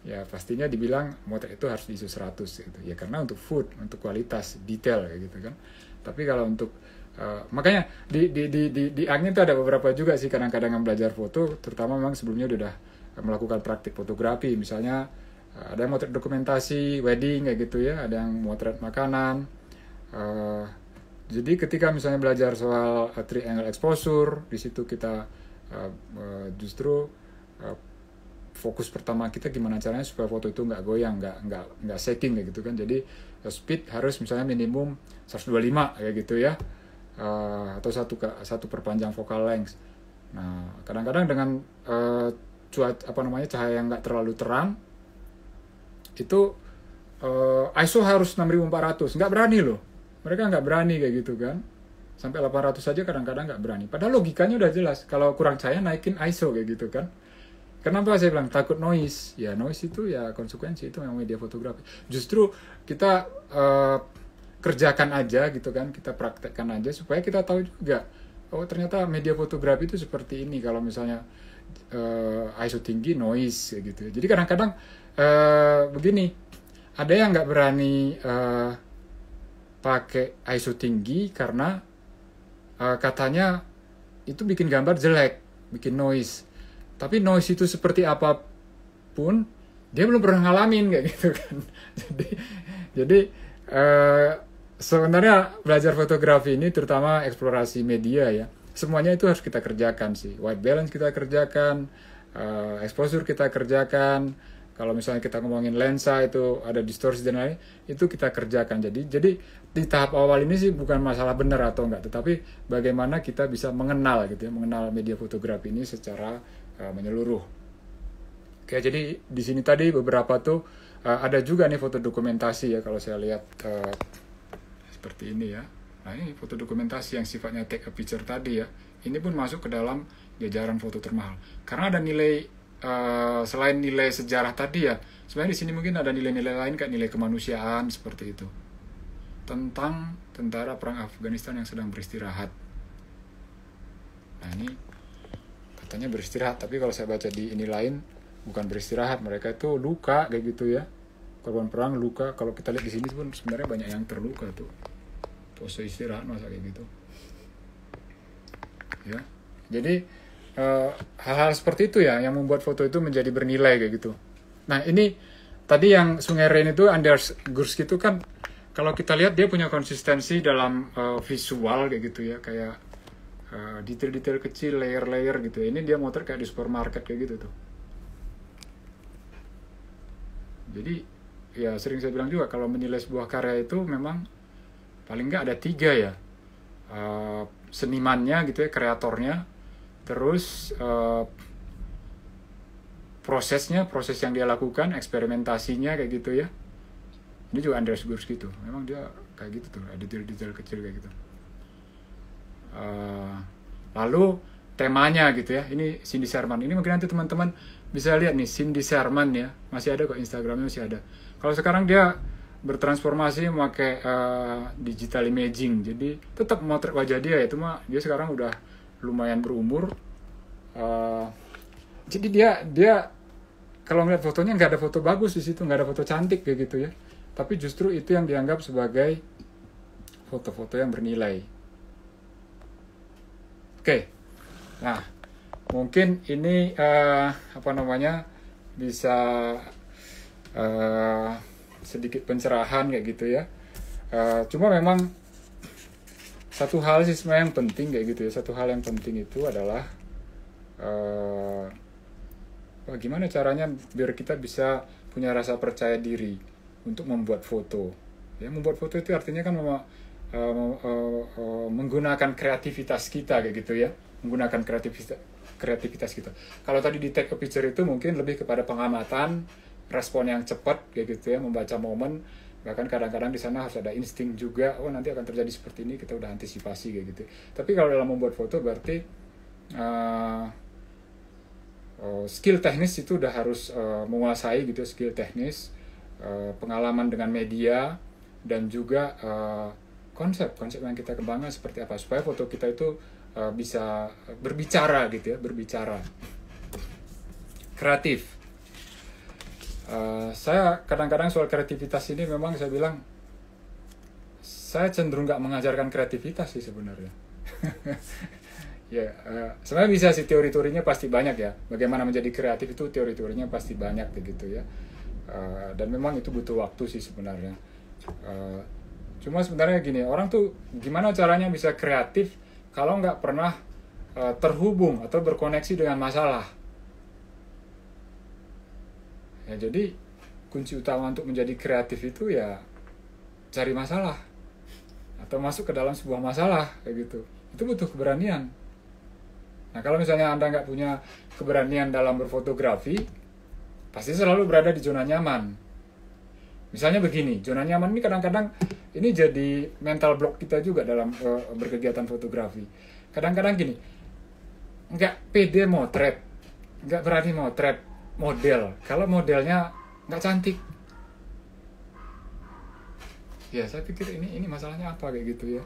Ya pastinya dibilang motret itu harus di ISO 100 gitu. Ya karena untuk food, untuk kualitas, detail kayak gitu kan. Tapi kalau untuk makanya di angin itu ada beberapa juga sih kadang-kadang yang belajar foto, terutama memang sebelumnya udah melakukan praktik fotografi. Misalnya ada yang motret dokumentasi, wedding kayak gitu ya, ada yang motret makanan. Jadi ketika misalnya belajar soal triangle exposure, di situ kita justru fokus pertama kita gimana caranya supaya foto itu nggak goyang, nggak shaking kayak gitu kan. Jadi speed harus misalnya minimum 125 kayak gitu ya, atau satu perpanjang focal length. Nah kadang-kadang dengan cahaya yang nggak terlalu terang, itu ISO harus 6400, nggak berani loh. Mereka nggak berani kayak gitu kan. Sampai 800 saja kadang-kadang nggak berani. Padahal logikanya udah jelas. Kalau kurang cahaya naikin ISO kayak gitu kan. Kenapa saya bilang takut noise? Ya noise itu ya konsekuensi, itu memang media fotografi. Justru kita kerjakan aja gitu kan. Kita praktekkan aja supaya kita tahu juga. Oh ternyata media fotografi itu seperti ini. Kalau misalnya ISO tinggi noise kayak gitu. Jadi kadang-kadang begini. Ada yang nggak berani pakai ISO tinggi karena katanya itu bikin gambar jelek, bikin noise. Tapi noise itu seperti apapun, dia belum pernah ngalamin kayak gitu kan. Jadi sebenarnya belajar fotografi ini, terutama eksplorasi media ya, semuanya itu harus kita kerjakan sih. White balance kita kerjakan, exposure kita kerjakan. Kalau misalnya kita ngomongin lensa itu ada distorsi dan lain, itu kita kerjakan. Jadi di tahap awal ini sih bukan masalah benar atau enggak, tetapi bagaimana kita bisa mengenal gitu ya, mengenal media fotografi ini secara menyeluruh. Oke, jadi di sini tadi beberapa tuh ada juga nih foto dokumentasi ya, kalau saya lihat seperti ini ya. Nah ini foto dokumentasi yang sifatnya take a picture tadi ya. Ini pun masuk ke dalam jajaran foto termahal. Karena ada nilai selain nilai sejarah tadi ya, sebenarnya di sini mungkin ada nilai-nilai lain kayak nilai kemanusiaan seperti itu, tentang tentara perang Afghanistan yang sedang beristirahat. Nah ini katanya beristirahat, tapi kalau saya baca di ini lain bukan beristirahat, mereka itu luka kayak gitu ya, korban perang luka. Kalau kita lihat di sini pun sebenarnya banyak yang terluka tuh, pose istirahat masa kayak gitu ya. Jadi hal-hal seperti itu ya yang membuat foto itu menjadi bernilai kayak gitu. Nah ini tadi yang Sungai Rain itu, Anders Gursky itu kan kalau kita lihat dia punya konsistensi dalam visual kayak gitu ya, kayak detail-detail kecil, layer-layer gitu. Ini dia motret kayak di supermarket kayak gitu tuh. Jadi ya sering saya bilang juga kalau menilai sebuah karya itu memang paling nggak ada 3 ya, senimannya gitu ya, kreatornya, terus proses yang dia lakukan, eksperimentasinya kayak gitu ya. Ini juga Anders Gursky gitu, memang dia kayak gitu tuh, detail-detail kecil kayak gitu. Lalu temanya gitu ya, ini Cindy Sherman, ini mungkin nanti teman-teman bisa lihat nih, Cindy Sherman ya, masih ada kok, Instagramnya masih ada. Kalau sekarang dia bertransformasi memakai digital imaging, jadi tetap memotret wajah dia ya, cuma dia sekarang udah lumayan berumur. Jadi dia kalau ngeliat fotonya nggak ada foto bagus di situ, nggak ada foto cantik kayak gitu ya, tapi justru itu yang dianggap sebagai foto-foto yang bernilai. Oke. Nah, mungkin ini bisa sedikit pencerahan kayak gitu ya. Cuma memang satu hal sih sebenarnya yang penting kayak gitu ya. Satu hal yang penting itu adalah bagaimana caranya biar kita bisa punya rasa percaya diri untuk membuat foto. Ya, membuat foto itu artinya kan menggunakan kreativitas kita kayak gitu ya, menggunakan kreativitas kita. Kalau tadi di take a picture itu mungkin lebih kepada pengamatan, respon yang cepat kayak gitu ya, membaca momen, bahkan kadang-kadang di sana harus ada insting juga, oh nanti akan terjadi seperti ini, kita udah antisipasi kayak gitu. Tapi kalau dalam membuat foto berarti skill teknis itu udah harus menguasai gitu, skill teknis, pengalaman dengan media, dan juga konsep yang kita kembangkan seperti apa supaya foto kita itu bisa berbicara gitu ya, berbicara kreatif. Saya kadang-kadang soal kreativitas ini memang saya bilang saya cenderung nggak mengajarkan kreativitas sih sebenarnya. Ya, sebenarnya bisa sih, teori-teorinya pasti banyak ya, bagaimana menjadi kreatif itu teori-teorinya pasti banyak begitu ya, dan memang itu butuh waktu sih sebenarnya. Cuma sebenarnya gini, orang tuh gimana caranya bisa kreatif kalau nggak pernah terhubung atau berkoneksi dengan masalah. Ya, jadi kunci utama untuk menjadi kreatif itu ya cari masalah atau masuk ke dalam sebuah masalah kayak gitu. Itu butuh keberanian. Nah, kalau misalnya Anda nggak punya keberanian dalam berfotografi, pasti selalu berada di zona nyaman. Misalnya begini, zona nyaman ini kadang-kadang ini jadi mental block kita juga dalam berkegiatan fotografi. Kadang-kadang gini, nggak pede motret, nggak berani motret model kalau modelnya nggak cantik. Ya, saya pikir ini masalahnya apa kayak gitu ya.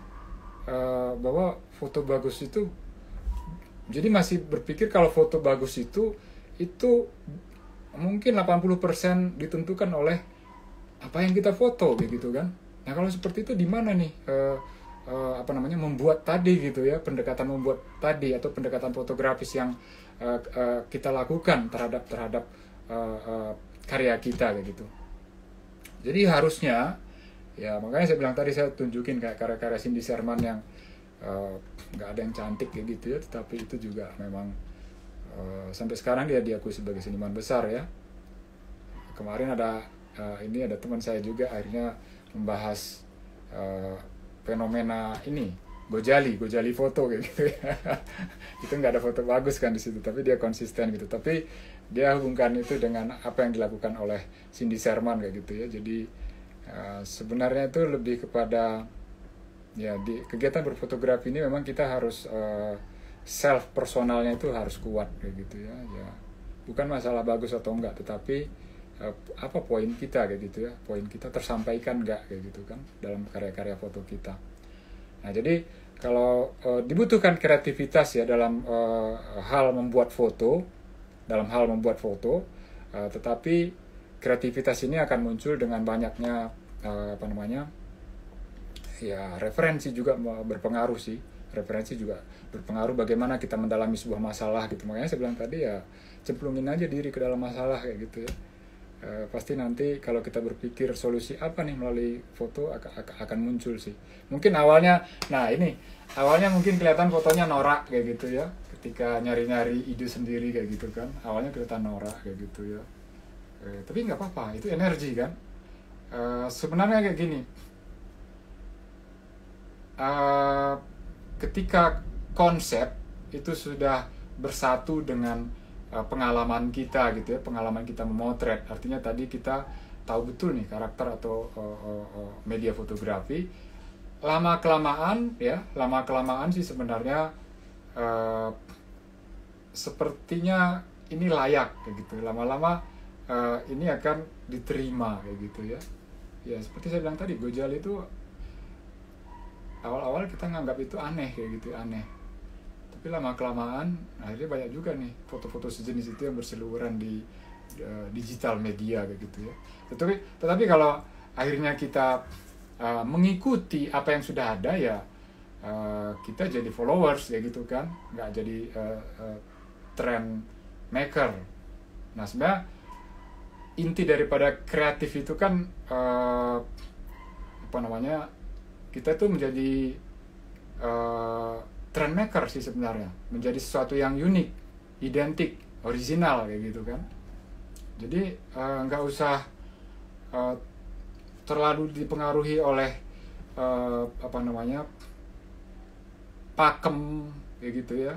Bahwa foto bagus itu, jadi masih berpikir kalau foto bagus itu mungkin 80% ditentukan oleh apa yang kita foto gitu kan. Nah, kalau seperti itu di mana nih membuat tadi gitu ya, pendekatan membuat tadi atau pendekatan fotografis yang kita lakukan terhadap karya kita kayak gitu. Jadi harusnya ya, makanya saya bilang tadi, saya tunjukin kayak karya-karya Cindy Sherman yang nggak ada yang cantik kayak gitu ya, tetapi itu juga memang sampai sekarang dia diakui sebagai seniman besar ya. Kemarin ada teman saya juga akhirnya membahas fenomena ini Gojali foto kayak gitu ya. Itu nggak ada foto bagus kan di situ, tapi dia konsisten gitu. Tapi dia hubungkan itu dengan apa yang dilakukan oleh Cindy Sherman kayak gitu ya. Jadi sebenarnya itu lebih kepada ya, di kegiatan berfotografi ini memang kita harus self personalnya itu harus kuat kayak gitu ya. Ya, bukan masalah bagus atau enggak, tetapi apa poin kita kayak gitu ya, poin kita tersampaikan nggak kayak gitu kan dalam karya-karya foto kita. Nah, jadi kalau dibutuhkan kreativitas ya dalam hal membuat foto, tetapi kreativitas ini akan muncul dengan banyaknya ya, referensi juga berpengaruh sih. Referensi juga berpengaruh bagaimana kita mendalami sebuah masalah gitu. Makanya saya bilang tadi ya, cemplungin aja diri ke dalam masalah kayak gitu ya. Pasti nanti kalau kita berpikir solusi apa nih melalui foto akan muncul sih. Mungkin awalnya mungkin kelihatan fotonya norak kayak gitu ya, ketika nyari-nyari ide sendiri kayak gitu kan, awalnya kelihatan norak kayak gitu ya. Tapi nggak apa-apa, itu energi kan. Sebenarnya kayak gini, ketika konsep itu sudah bersatu dengan pengalaman kita gitu ya, pengalaman kita memotret, artinya tadi kita tahu betul nih karakter atau media fotografi, lama kelamaan sih sebenarnya sepertinya ini layak kayak gitu. Lama-lama ini akan diterima kayak gitu ya. Ya seperti saya bilang tadi, Gojali itu awal-awal kita nganggap itu aneh kayak gitu, aneh. Tapi lama-kelamaan akhirnya banyak juga nih foto-foto sejenis itu yang berseliweran di digital media kayak gitu ya. Tetapi kalau akhirnya kita mengikuti apa yang sudah ada ya, kita jadi followers ya gitu kan, nggak jadi trend maker. Nah sebenarnya inti daripada kreatif itu kan kita tuh menjadi trend maker sih sebenarnya, menjadi sesuatu yang unik, identik, original kayak gitu kan. Jadi nggak usah terlalu dipengaruhi oleh pakem kayak gitu ya,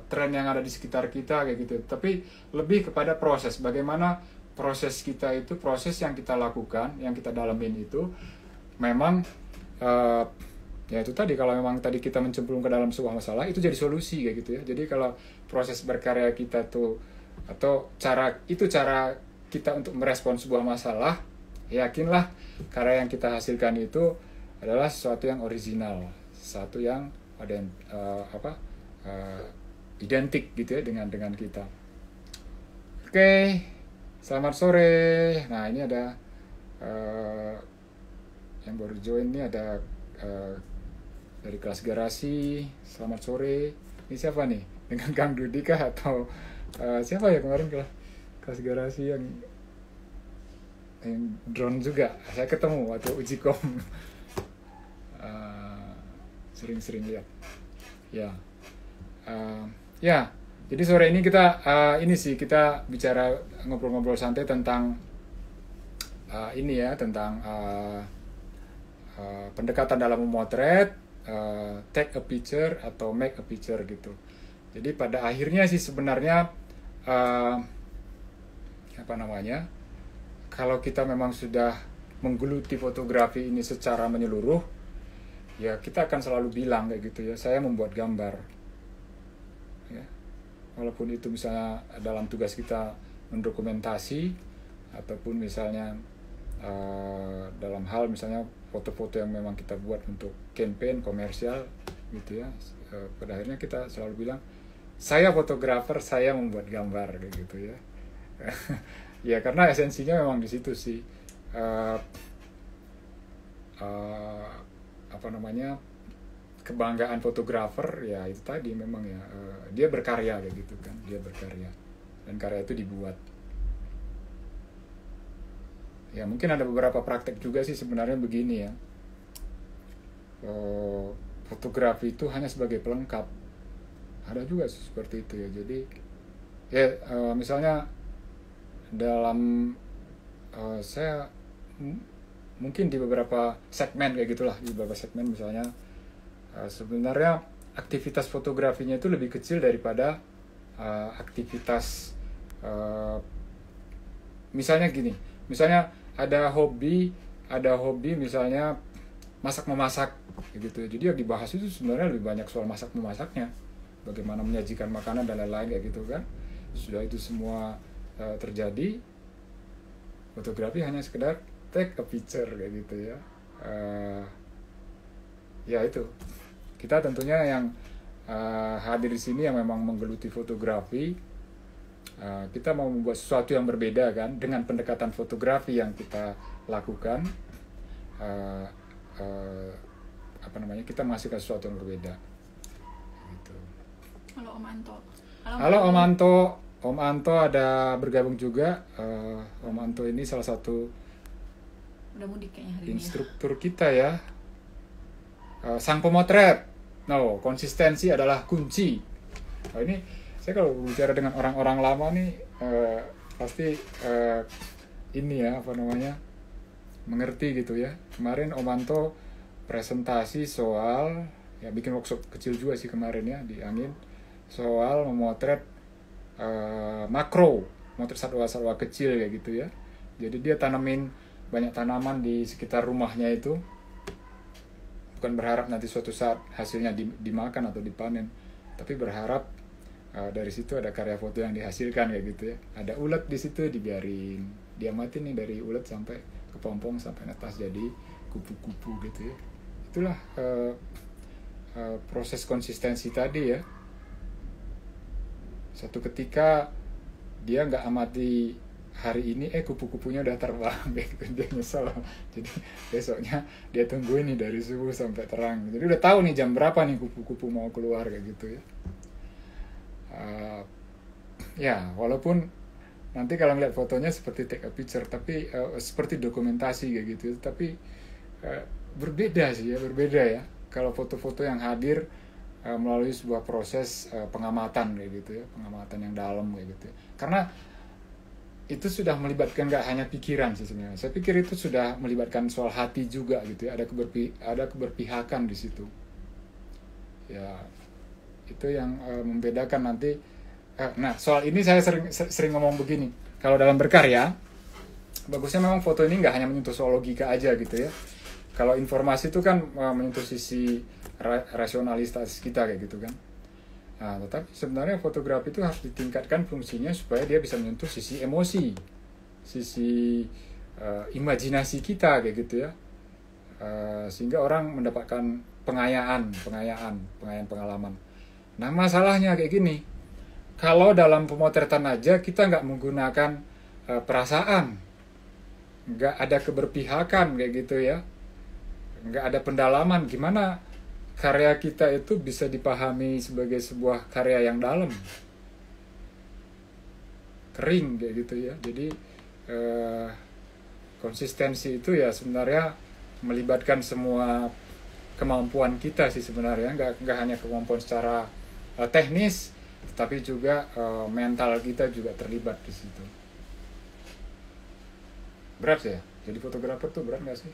tren yang ada di sekitar kita kayak gitu. Tapi lebih kepada proses, bagaimana proses kita itu, proses yang kita lakukan, yang kita dalamin itu memang ya itu tadi, kalau memang tadi kita mencemplung ke dalam sebuah masalah itu jadi solusi kayak gitu ya. Jadi kalau proses berkarya kita tuh, atau cara kita untuk merespon sebuah masalah, yakinlah karya yang kita hasilkan itu adalah sesuatu yang original, sesuatu yang ada identik gitu ya dengan kita. Oke, selamat sore. Nah ini ada yang baru join, ini ada dari kelas garasi. Selamat sore. Ini siapa nih? Dengan Kang Dudi kah atau siapa ya kemarin kelas garasi yang drone juga? Saya ketemu waktu uji kom. Sering-sering lihat. Ya. Ya. Jadi sore ini kita kita bicara, ngobrol-ngobrol santai tentang tentang pendekatan dalam memotret, take a picture atau make a picture gitu. Jadi pada akhirnya sih sebenarnya kalau kita memang sudah menggeluti fotografi ini secara menyeluruh, ya kita akan selalu bilang kayak gitu ya, saya membuat gambar. Ya. Walaupun itu misalnya dalam tugas kita mendokumentasi, ataupun misalnya dalam hal misalnya foto-foto yang memang kita buat untuk campaign komersial gitu ya, pada akhirnya kita selalu bilang, saya fotografer, saya membuat gambar kayak gitu ya. Ya karena esensinya memang di situ sih, kebanggaan fotografer ya itu tadi memang ya, dia berkarya kayak gitu kan, dia berkarya dan karya itu dibuat. Ya mungkin ada beberapa praktek juga sih sebenarnya begini ya, fotografi itu hanya sebagai pelengkap, ada juga seperti itu ya. Jadi ya misalnya dalam saya mungkin di beberapa segmen kayak gitulah, di beberapa segmen misalnya sebenarnya aktivitas fotografinya itu lebih kecil daripada aktivitas misalnya gini, misalnya ada hobi misalnya masak-memasak gitu. Jadi yang dibahas itu sebenarnya lebih banyak soal masak-memasaknya, bagaimana menyajikan makanan dan lain-lain kayak gitu kan. Sudah itu semua terjadi, fotografi hanya sekedar take a picture kayak gitu ya. Ya itu, kita tentunya yang hadir di sini yang memang menggeluti fotografi, kita mau membuat sesuatu yang berbeda kan, dengan pendekatan fotografi yang kita lakukan, kita menghasilkan sesuatu yang berbeda gitu. Halo Om Anto. Halo Om Anto. Om Anto ada bergabung juga. Om Anto ini salah satu udah mudik kayaknya hari instruktur kita ya. Sang pemotret. Konsistensi adalah kunci. Ini saya kalau bicara dengan orang-orang lama nih pasti mengerti gitu ya. Kemarin Om Anto presentasi soal, ya bikin workshop kecil juga sih kemarin ya di Angin, soal memotret makro, motret satwa-satwa kecil kayak gitu ya. Jadi dia tanemin banyak tanaman di sekitar rumahnya itu, bukan berharap nanti suatu saat hasilnya dimakan atau dipanen, tapi berharap dari situ ada karya foto yang dihasilkan kayak gitu ya. Ada ulet di situ, dibiarin diamatin nih dari ulet sampai kepompong sampai netas jadi kupu-kupu gitu ya. Itulah proses konsistensi tadi ya. Suatu ketika dia nggak amati hari ini, kupu-kupunya udah terbang gitu, dia nyesel. Jadi besoknya dia tungguin nih dari subuh sampai terang. Jadi udah tahu nih jam berapa nih kupu-kupu mau keluar kayak gitu ya. Ya walaupun nanti kalau ngeliat fotonya seperti take a picture, tapi seperti dokumentasi kayak gitu, tapi berbeda sih ya, berbeda ya. Kalau foto-foto yang hadir melalui sebuah proses pengamatan kayak gitu ya, pengamatan yang dalam kayak gitu ya. Karena itu sudah melibatkan gak hanya pikiran sih sebenarnya. Saya pikir itu sudah melibatkan soal hati juga gitu ya. Ada keberpihakan di situ. Ya itu yang membedakan nanti. Nah soal ini saya sering ngomong begini. Kalau dalam berkarya, bagusnya memang foto ini nggak hanya menyentuh soal logika aja gitu ya. Kalau informasi itu kan menyentuh sisi rasionalitas kita kayak gitu kan. Nah, tetapi sebenarnya fotografi itu harus ditingkatkan fungsinya supaya dia bisa menyentuh sisi emosi, sisi imajinasi kita kayak gitu ya, sehingga orang mendapatkan pengayaan pengalaman. Nah masalahnya kayak gini, kalau dalam pemotretan aja kita nggak menggunakan perasaan, nggak ada keberpihakan kayak gitu ya, nggak ada pendalaman, gimana karya kita itu bisa dipahami sebagai sebuah karya yang dalam, kering kayak gitu ya. Jadi konsistensi itu ya sebenarnya melibatkan semua kemampuan kita sih sebenarnya, nggak hanya kemampuan secara teknis, tapi juga mental kita juga terlibat di situ. Berat ya, jadi fotografer tuh berat nggak sih?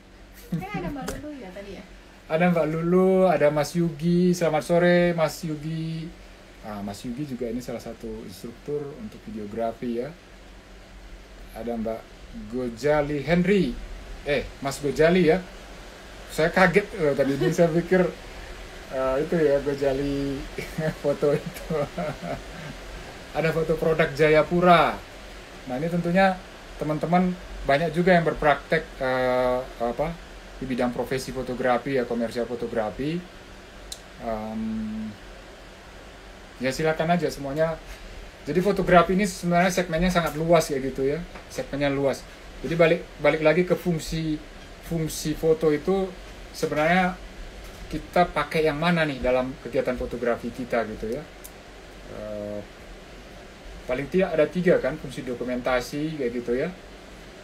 Kan ada Mbak Lulu ya tadi ya. Ada Mbak Lulu, ada Mas Yugi. Selamat sore Mas Yugi. Mas Yugi juga ini salah satu instruktur untuk videografi ya. Ada Mbak Gojali Henry. Mas Gojali ya. Saya kaget tadi ini, saya pikir itu ya Gojali foto itu. Ada foto produk Jayapura. Nah ini tentunya teman-teman banyak juga yang berpraktek di bidang profesi fotografi ya, komersial fotografi. Ya silakan aja semuanya. Jadi fotografi ini sebenarnya segmennya sangat luas ya gitu ya, segmennya luas. Jadi balik lagi ke fungsi foto itu sebenarnya kita pakai yang mana nih dalam kegiatan fotografi kita gitu ya. Paling tidak ada 3 kan, fungsi dokumentasi kayak gitu ya.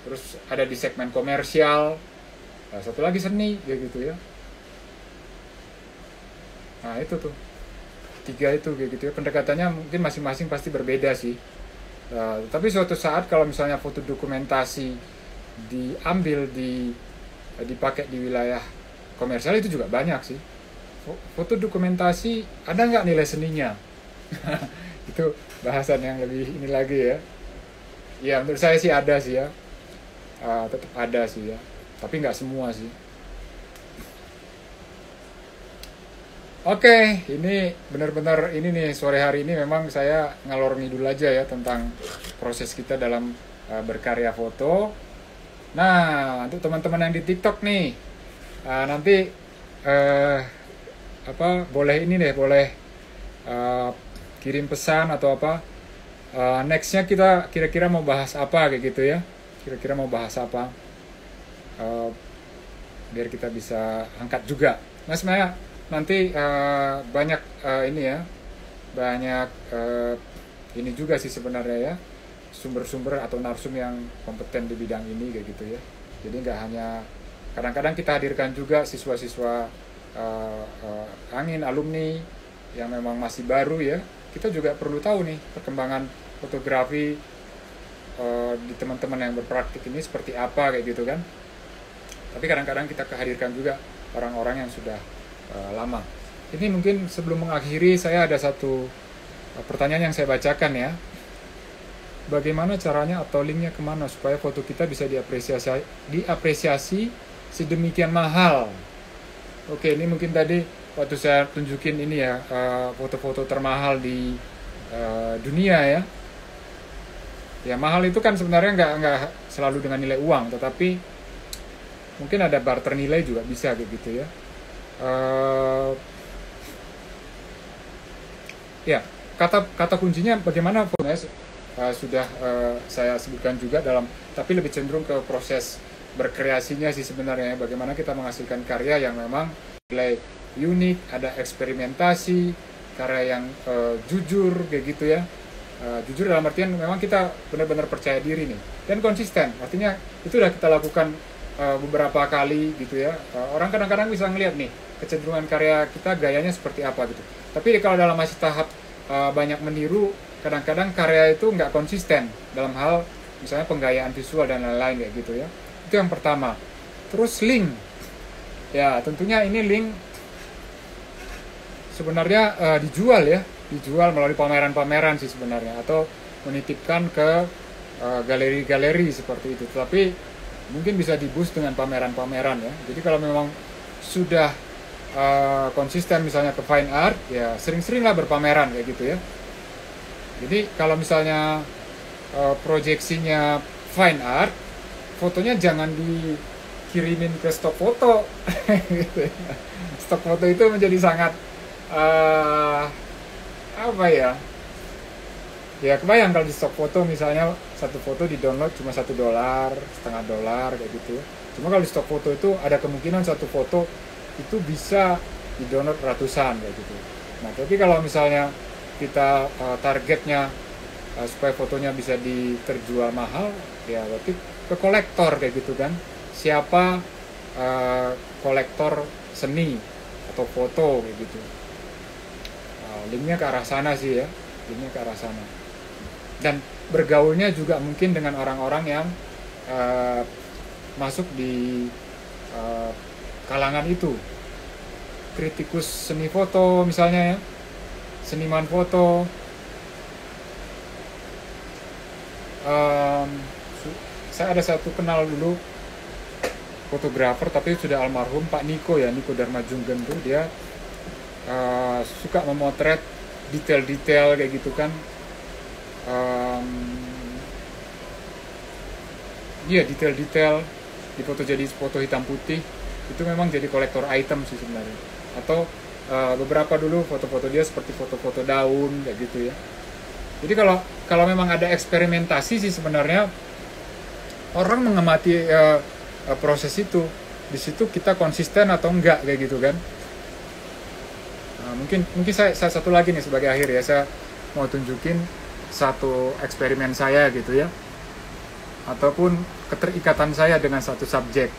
Terus ada di segmen komersial. Nah, satu lagi seni kayak gitu ya. Nah itu tuh 3 itu kayak gitu ya. Pendekatannya mungkin masing-masing pasti berbeda sih. Tapi suatu saat kalau misalnya foto dokumentasi diambil dipakai di wilayah komersial itu juga banyak sih. Foto dokumentasi ada nggak nilai seninya? Itu bahasan yang lebih ini lagi ya. Ya menurut saya sih ada sih ya. Tetap ada sih ya. Tapi nggak semua sih. Oke, ini benar-benar ini nih sore hari ini memang saya ngalor ngidul aja ya tentang proses kita dalam berkarya foto. Nah, untuk teman-teman yang di TikTok nih, nanti boleh ini deh, boleh kirim pesan atau apa. Nextnya kita kira-kira mau bahas apa kayak gitu ya. Kira-kira mau bahas apa. Biar kita bisa angkat juga. Nah sebenarnya nanti banyak ini ya, banyak ini juga sih sebenarnya ya, sumber-sumber atau narsum yang kompeten di bidang ini kayak gitu ya. Jadi nggak hanya, kadang-kadang kita hadirkan juga siswa-siswa angin, alumni yang memang masih baru ya. Kita juga perlu tahu nih perkembangan fotografi di teman-teman yang berpraktik ini seperti apa kayak gitu kan. Tapi kadang-kadang kita kehadirkan juga orang-orang yang sudah lama. Ini mungkin sebelum mengakhiri saya ada satu pertanyaan yang saya bacakan ya. bagaimana caranya atau linknya kemana supaya foto kita bisa diapresiasi sedemikian mahal. Oke, ini mungkin tadi waktu saya tunjukin ini ya, foto-foto termahal di dunia ya. Ya mahal itu kan sebenarnya nggak selalu dengan nilai uang, tetapi mungkin ada barter nilai juga bisa kayak gitu ya. Ya, kata kuncinya bagaimana sudah saya sebutkan juga tapi lebih cenderung ke proses berkreasinya sih sebenarnya. Bagaimana kita menghasilkan karya yang memang nilai unik, ada eksperimentasi, karya yang jujur kayak gitu ya. Jujur dalam artian memang kita benar-benar percaya diri nih dan konsisten. Artinya itu udah kita lakukan beberapa kali gitu ya. Orang kadang-kadang bisa ngeliat nih kecenderungan karya kita gayanya seperti apa gitu. Tapi kalau dalam masih tahap banyak meniru, kadang-kadang karya itu nggak konsisten dalam hal misalnya penggayaan visual dan lain-lain kayak gitu ya. Itu yang pertama. Terus link, ya tentunya ini link sebenarnya dijual melalui pameran-pameran sih sebenarnya, atau menitipkan ke galeri-galeri seperti itu. Tapi mungkin bisa di-boost dengan pameran-pameran ya. Jadi kalau memang sudah konsisten misalnya ke fine art, ya sering-seringlah berpameran kayak gitu ya. Jadi kalau misalnya proyeksinya fine art, fotonya jangan dikirimin ke stok foto. Gitu ya. Stok foto itu menjadi sangat apa ya? Ya kebayang kalau di stok foto misalnya satu foto di download cuma $1, setengah dolar kayak gitu. Cuma kalau di stok foto itu ada kemungkinan satu foto itu bisa di download ratusan kayak gitu. Nah tapi kalau misalnya kita targetnya supaya fotonya bisa terjual mahal, ya berarti ke kolektor kayak gitu kan. Siapa kolektor seni atau foto kayak gitu. Linknya ke arah sana sih ya, linknya ke arah sana. Dan bergaulnya juga mungkin dengan orang-orang yang masuk di kalangan itu. Kritikus seni foto misalnya ya, seniman foto. Saya ada satu kenal dulu fotografer tapi sudah almarhum, Pak Niko ya, Niko Darmajunggen tuh. Dia suka memotret detail-detail kayak gitu kan. Iya, detail-detail di foto, jadi foto hitam putih itu memang jadi kolektor item sih sebenarnya. Atau beberapa dulu foto-foto dia seperti foto-foto daun kayak gitu ya. Jadi kalau memang ada eksperimentasi sih sebenarnya orang mengamati proses itu. Di situ kita konsisten atau enggak kayak gitu kan. Mungkin saya satu lagi nih sebagai akhir ya, saya mau tunjukin satu eksperimen saya gitu ya, ataupun keterikatan saya dengan satu subjek.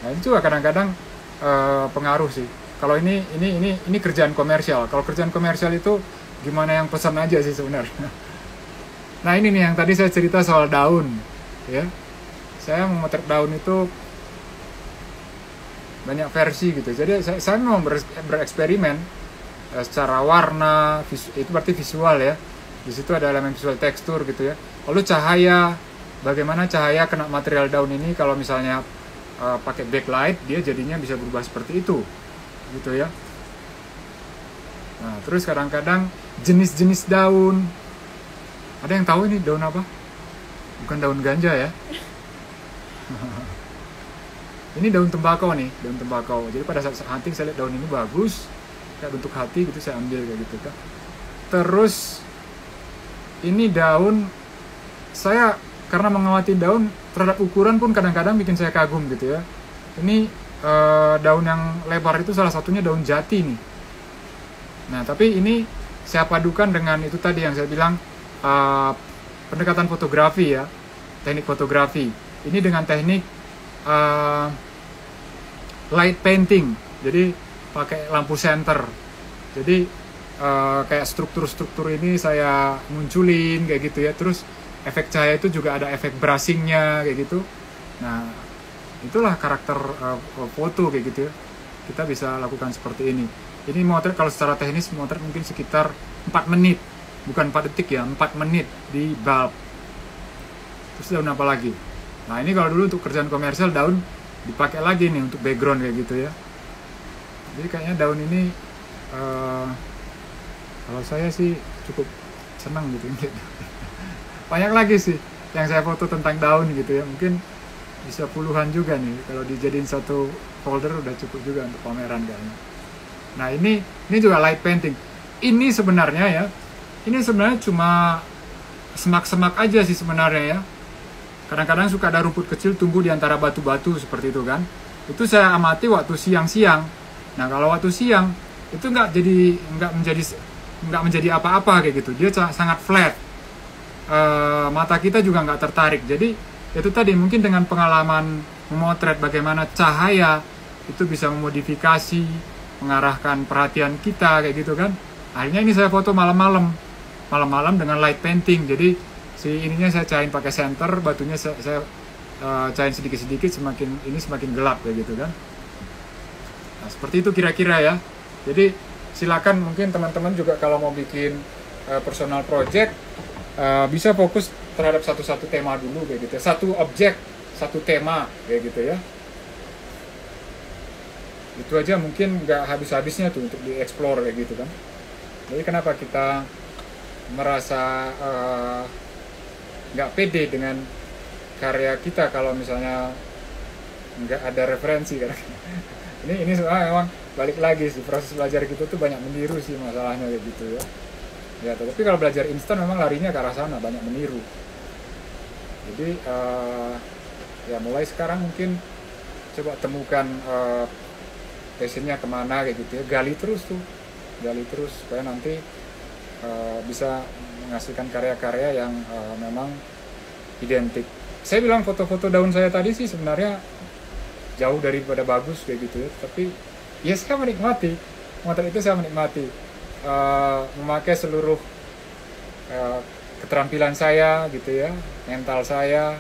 Nah itu juga kadang-kadang pengaruh sih. Kalau ini kerjaan komersial. Kalau kerjaan komersial itu gimana yang pesan aja sih sebenarnya. Nah ini nih yang tadi saya cerita soal daun ya. Saya memotret daun itu banyak versi gitu. Jadi saya mau bereksperimen secara warna, itu berarti visual ya. Di situ ada elemen visual, tekstur gitu ya. Lalu cahaya, bagaimana cahaya kena material daun ini kalau misalnya pakai backlight, dia jadinya bisa berubah seperti itu gitu ya. Nah, terus kadang-kadang jenis-jenis daun. Ada yang tahu ini daun apa? Bukan daun ganja ya. Ini daun tembakau nih, daun tembakau. Jadi pada saat hunting saya lihat daun ini bagus, kayak bentuk hati gitu, saya ambil kayak gitu kan. Terus ini daun, saya karena mengamati daun terhadap ukuran pun kadang-kadang bikin saya kagum gitu ya. Ini daun yang lebar itu salah satunya daun jati nih. Nah tapi ini saya padukan dengan itu tadi yang saya bilang pendekatan fotografi ya, teknik fotografi. Ini dengan teknik light painting, jadi pakai lampu senter. Jadi kayak struktur-struktur ini saya munculin kayak gitu ya. Terus efek cahaya itu juga ada efek brushingnya kayak gitu. Nah itulah karakter foto kayak gitu ya. Kita bisa lakukan seperti ini. Ini motret kalau secara teknis motret mungkin sekitar 4 menit bukan 4 detik ya, 4 menit di bulb. Terus daun apa lagi? Nah ini kalau dulu untuk kerjaan komersial daun dipakai lagi nih untuk background kayak gitu ya. Jadi kayaknya daun ini kalau saya sih cukup senang gitu. Banyak lagi sih yang saya foto tentang daun gitu ya, mungkin bisa puluhan juga nih. Kalau dijadiin satu folder udah cukup juga untuk pameran kayaknya. Nah ini juga light painting. Ini sebenarnya cuma semak-semak aja sih sebenarnya ya. Kadang-kadang suka ada rumput kecil tumbuh di antara batu-batu seperti itu kan. Itu saya amati waktu siang-siang. Nah kalau waktu siang itu nggak menjadi apa-apa kayak gitu. Dia sangat flat. Mata kita juga nggak tertarik. Jadi itu tadi mungkin dengan pengalaman memotret bagaimana cahaya itu bisa memodifikasi, mengarahkan perhatian kita kayak gitu kan. Akhirnya ini saya foto malam-malam dengan light painting. Jadi si ininya saya cahin pakai senter, batunya saya cahin sedikit-sedikit, semakin gelap kayak gitu kan. Nah, seperti itu kira-kira ya. Jadi silakan mungkin teman-teman juga kalau mau bikin personal project bisa fokus terhadap satu tema dulu kayak gitu ya. Satu objek, satu tema kayak gitu ya. Itu aja mungkin nggak habis-habisnya tuh untuk dieksplor kayak gitu kan. Jadi kenapa kita merasa nggak pede dengan karya kita kalau misalnya nggak ada referensi kan? Ini sebenarnya memang balik lagi sih, proses belajar kita tuh banyak meniru sih masalahnya kayak gitu ya. Ya, tapi kalau belajar instan memang larinya ke arah sana, banyak meniru. Jadi ya mulai sekarang mungkin coba temukan passionnya kemana kayak gitu ya, gali terus supaya nanti bisa menghasilkan karya-karya yang memang identik. Saya bilang foto-foto daun saya tadi sih sebenarnya jauh daripada bagus kayak gitu ya, tapi ya saya menikmati, motor itu saya menikmati, memakai seluruh keterampilan saya gitu ya, mental saya,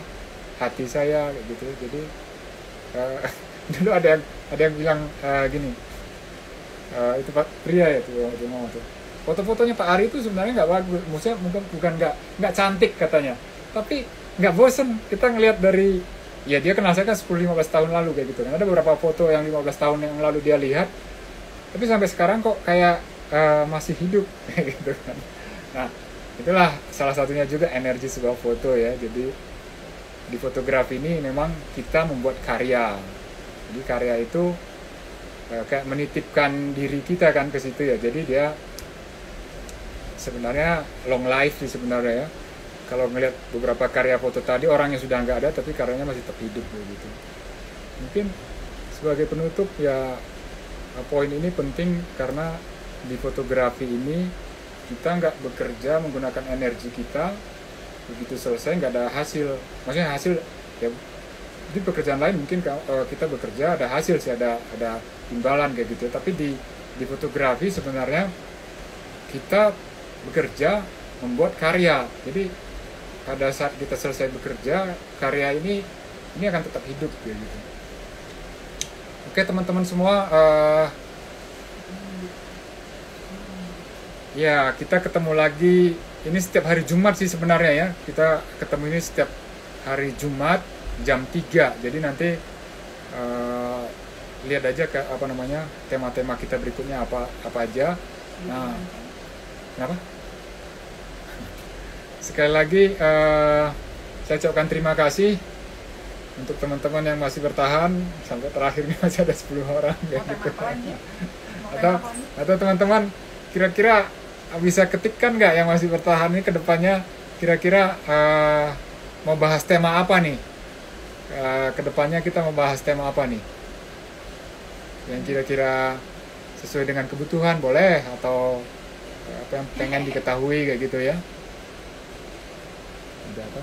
hati saya kayak gitu. Jadi dulu ada yang bilang gini, itu Pak pria ya tuh ngomong tuh, foto-fotonya Pak Ari itu sebenarnya nggak bagus, maksudnya bukan nggak cantik katanya, tapi nggak bosen kita ngelihat dari, ya dia kenal saya kan 10-15 tahun lalu kayak gitu kan, ada beberapa foto yang 15 tahun yang lalu dia lihat, tapi sampai sekarang kok kayak masih hidup kayak gitu kan. Nah itulah salah satunya juga energi sebuah foto ya. Jadi di fotografi ini memang kita membuat karya, jadi karya itu kayak menitipkan diri kita kan ke situ ya. Jadi dia sebenarnya long life sih sebenarnya ya. Kalau ngelihat beberapa karya foto tadi, orangnya sudah nggak ada tapi karyanya masih tetap hidup begitu. Mungkin sebagai penutup ya, poin ini penting karena di fotografi ini kita nggak bekerja menggunakan energi kita, begitu selesai nggak ada hasil. Maksudnya hasil ya di pekerjaan lain mungkin kita bekerja ada hasil sih, ada imbalan kayak gitu. Tapi di fotografi sebenarnya kita bekerja membuat karya. Jadi pada saat kita selesai bekerja, karya ini akan tetap hidup kayak gitu. Oke teman-teman semua, ya kita ketemu lagi ini setiap hari Jumat sih sebenarnya ya. Kita ketemu ini setiap hari Jumat jam 3. Jadi nanti lihat aja ke tema-tema kita berikutnya apa aja. Nah, kenapa? Sekali lagi saya ucapkan terima kasih untuk teman-teman yang masih bertahan sampai terakhir ini masih ada 10 orang kayak gitu. Atau teman-teman kira-kira bisa ketikkan nggak yang masih bertahan ini ke depannya, kira-kira mau bahas tema apa nih? Kedepannya kita mau bahas tema apa nih? Yang kira-kira sesuai dengan kebutuhan boleh, atau apa yang pengen diketahui kayak gitu ya. Ada apa?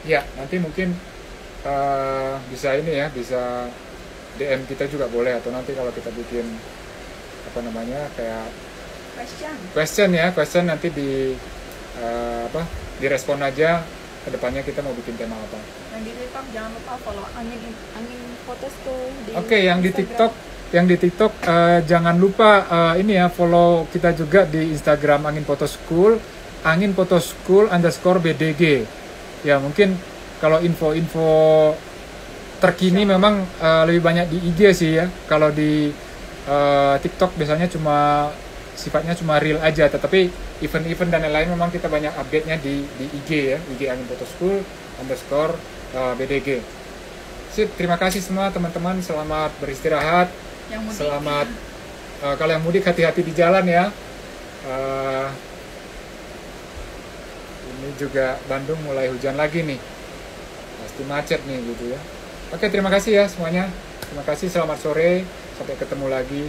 Ya, nanti mungkin bisa ini ya, bisa DM kita juga boleh, atau nanti kalau kita bikin kayak question nanti direspon aja kedepannya kita mau bikin tema apa. Yang di TikTok jangan lupa follow Angin Photo School di Oke, yang di Instagram. TikTok jangan lupa ini ya, follow kita juga di Instagram Angin Photo School, Angin Photo School _BDG. Ya mungkin kalau info-info terkini memang lebih banyak di IG sih ya. Kalau di TikTok biasanya sifatnya cuma real aja, tetapi event-event dan lain-lain memang kita banyak update-nya di IG ya, IG Angin Photo School _BDG. Sip, terima kasih semua teman-teman, selamat beristirahat. Yang mudik. Selamat kalau yang mudik hati-hati di jalan ya. Ini juga Bandung mulai hujan lagi nih, pasti macet nih gitu ya. Oke, terima kasih ya semuanya. Terima kasih, selamat sore, sampai ketemu lagi.